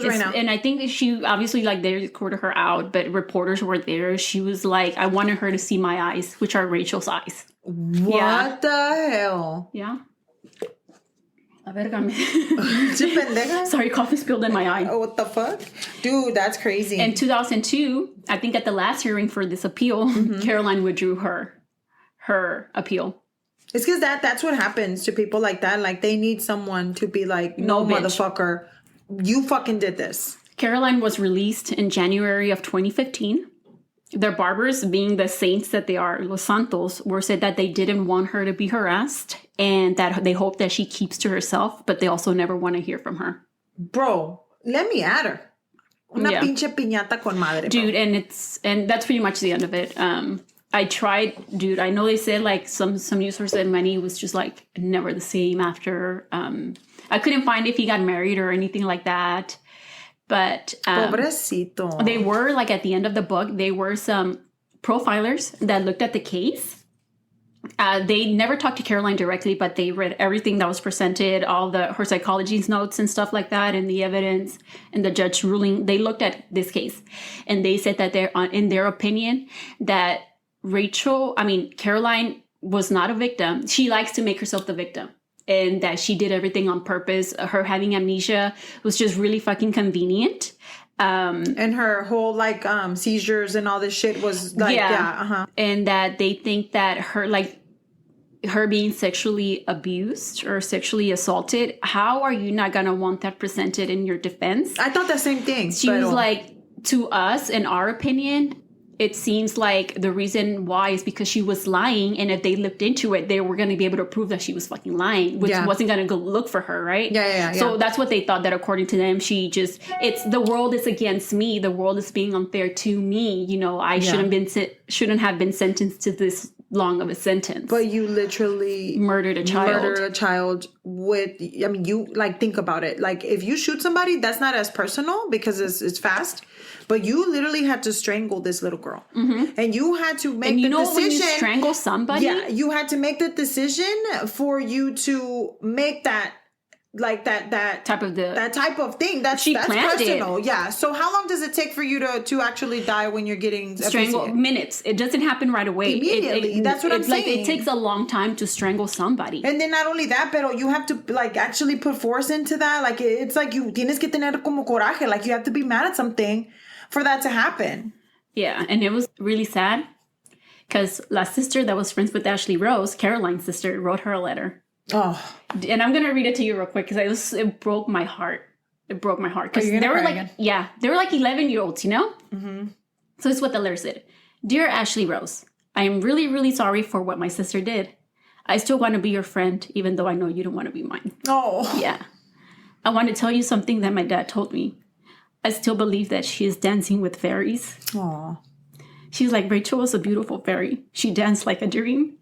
right now. And I think that she obviously like they recorded her out, but reporters were there. She was like, I wanted her to see my eyes, which are Rachel's eyes. What the hell? Yeah. Sorry, coffee spilled in my eye. Oh, what the fuck? Dude, that's crazy. In 2002, I think at the last hearing for this appeal, Caroline withdrew her appeal. It's because that's what happens to people like that. Like, they need someone to be like, no, motherfucker, you fucking did this. Caroline was released in January of 2015. Their barbers, being the saints that they are, Los Santos, were said that they didn't want her to be harassed and that they hope that she keeps to herself, but they also never want to hear from her. Bro, let me at her. Una pinche piñata con madre. Dude, and that's pretty much the end of it. I tried, dude, I know they said like some news source said Manny was just like never the same after. I couldn't find if he got married or anything like that. But pobrecito. They were like at the end of the book, they were some profilers that looked at the case. They never talked to Caroline directly, but they read everything that was presented, all her psychology's notes and stuff like that, and the evidence and the judge ruling. They looked at this case, and they said that in their opinion that Caroline was not a victim. She likes to make herself the victim. And that she did everything on purpose. Her having amnesia was just really fucking convenient. And her whole like seizures and all this shit was like And that they think that her being sexually abused or sexually assaulted, how are you not gonna want that presented in your defense? I thought the same thing. She was like, to us, in our opinion, it seems like the reason why is because she was lying, and if they looked into it, they were going to be able to prove that she was fucking lying, which wasn't going to go look for her, right? Yeah. So that's what they thought, that according to them, it's the world is against me. The world is being unfair to me. You know, I shouldn't have been sentenced to long of a sentence. But you literally murdered a child with, I mean, you like, think about it. Like, if you shoot somebody, that's not as personal because it's fast. But you literally had to strangle this little girl. Mm-hmm. And you had to make the decision. When you strangle somebody? Yeah, you had to make the decision for you to make that, like that type of thing. That's personal. It. Yeah. So how long does it take for you to actually die when you're getting strangled? Minutes. It doesn't happen right away. Immediately. That's what I'm saying. Like, it takes a long time to strangle somebody. And then not only that, pero you have to like actually put force into that. Like, it's like you tienes que tener como coraje. Like, you have to be mad at something for that to happen. Yeah, and it was really sad because La sister that was friends with Ashley Rose, Caroline's sister, wrote her a letter. Oh, and I'm gonna read it to you real quick because it broke my heart. It broke my heart because they were like, they were like 11-year-olds, you know. Mm-hmm. So it's what the letter said: "Dear Ashley Rose, I am really, really sorry for what my sister did. I still want to be your friend, even though I know you don't want to be mine. Oh, yeah. I want to tell you something that my dad told me. I still believe that she is dancing with fairies. Oh, she's like, Rachel was a beautiful fairy. She danced like a dream.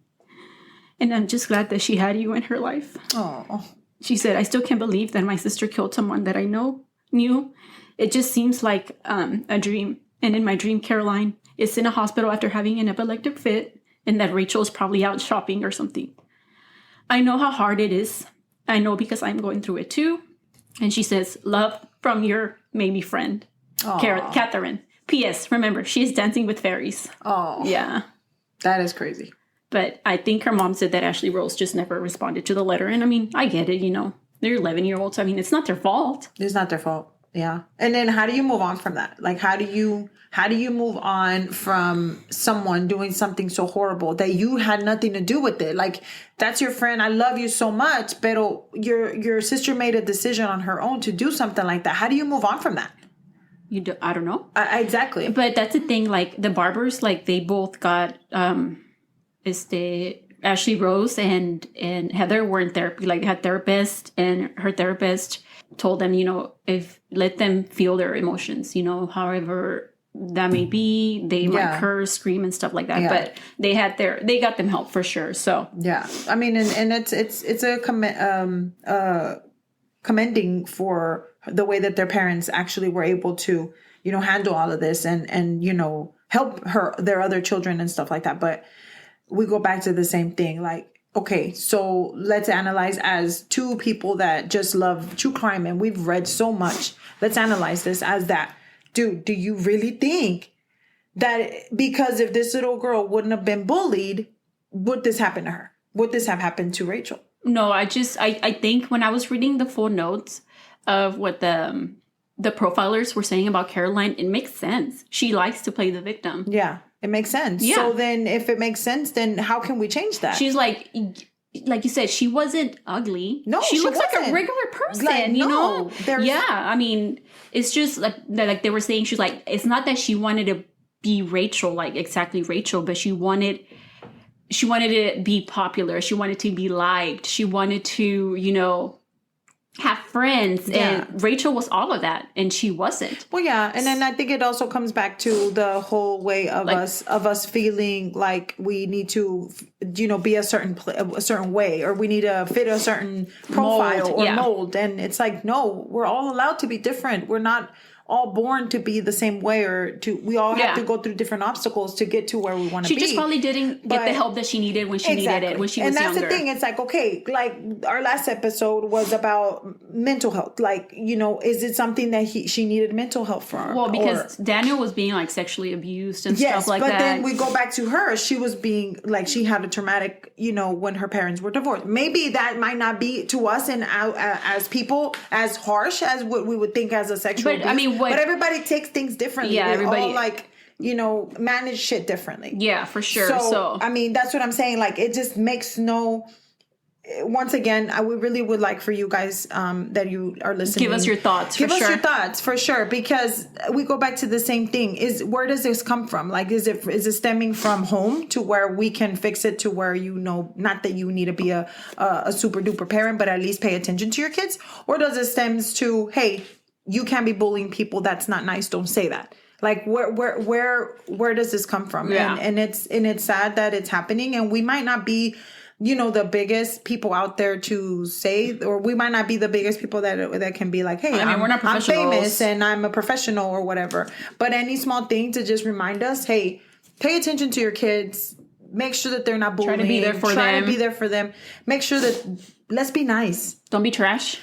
And I'm just glad that she had you in her life." Oh. She said, "I still can't believe that my sister killed someone that I knew. It just seems like a dream. And in my dream, Caroline is in a hospital after having an epileptic fit, and that Rachel is probably out shopping or something. I know how hard it is. I know because I'm going through it too." And she says, "Love from your maybe friend, Catherine. P.S. Remember, she is dancing with fairies." Oh. Yeah. That is crazy. But I think her mom said that Ashley Rose just never responded to the letter. And I mean, I get it, you know. They're 11-year-olds. I mean, it's not their fault. It's not their fault. Yeah. And then how do you move on from that? Like, how do you move on from someone doing something so horrible that you had nothing to do with it? Like, that's your friend. I love you so much. But your sister made a decision on her own to do something like that. How do you move on from that? I don't know. Exactly. But that's the thing. Like, the Barbers, like, they both got... Ashley Rose and Heather were in therapy. Like, they had therapists, and her therapist told them, you know, let them feel their emotions, you know, however that may be. They might curse, scream, and stuff like that. Yeah. But they got them help for sure. So yeah, I mean, and it's a commending for the way that their parents actually were able to, you know, handle all of this and you know, help their other children and stuff like that. But we go back to the same thing. Like, okay, so let's analyze as two people that just love true crime and we've read so much. Let's analyze this as that. Dude, do you really think that because if this little girl wouldn't have been bullied, would this happen to her? Would this have happened to Rachel? No, I think when I was reading the full notes of what the profilers were saying about Caroline, it makes sense. She likes to play the victim. Yeah. It makes sense. Yeah. So then if it makes sense, then how can we change that? She's like you said, she wasn't ugly. No, she looks like a regular person, like, you know? Yeah, I mean, it's just like they were saying, she's like, it's not that she wanted to be Rachel, like exactly Rachel, but she wanted to be popular. She wanted to be liked. She wanted to, you know, have friends. Yeah. And Rachel was all of that, and she wasn't. Well, yeah, and then I think it also comes back to the whole way of us feeling like we need to, you know, be a certain way, or we need to fit a certain profile mold. And it's like, no, we're all allowed to be different. We're not all born to be the same way, we all have to go through different obstacles to get to where we want to be. She just probably didn't get the help that she needed when she needed it, when she was younger. And that's the thing. It's like, okay, like our last episode was about mental health. Like, you know, is it something that she needed mental health for? Well, because Daniel was being like sexually abused and stuff like that. But then we go back to her. She was being like, she had a traumatic, you know, when her parents were divorced. Maybe that might not be to us and as people as harsh as what we would think as a sexual abuse. I mean, but everybody takes things differently. Yeah, everybody all like, you know, manage shit differently. Yeah, for sure. So I mean, that's what I'm saying. Like, it just makes no. Once again, I really would like for you guys that you are listening. Give us your thoughts. Give us your thoughts for sure, because we go back to the same thing. Where does this come from? Like, is it stemming from home to where we can fix it to where, you know, not that you need to be a super duper parent, but at least pay attention to your kids, or does it stems to, hey, you can't be bullying people. That's not nice. Don't say that. Like where does this come from? Yeah. And it's sad that it's happening, and we might not be, the biggest people out there to say, or we might not be the biggest people that can be like, hey, we're not I'm professionals. famous and I'm a professional or whatever. But any small thing to just remind us, hey, pay attention to your kids. Make sure that they're not bullying. Try to be there for them. Try to be there for them. Make sure that, let's be nice. Don't be trash.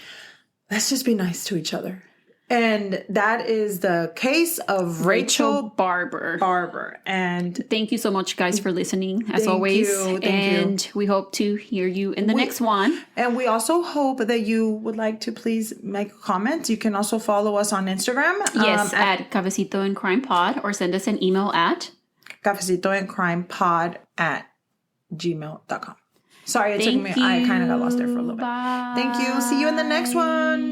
Let's just be nice to each other. And that is the case of Rachel Barber. And thank you so much, guys, for listening, as always. Thank you. We hope to hear you in the next one. And we also hope that you would like to please make a comment. You can also follow us on Instagram. Yes, at Cafecito and Crime Pod, or send us an email at cafecitoandcrimepod@gmail.com. Sorry, it took me. I kind of got lost there for a little bit. Bye. Thank you. See you in the next one.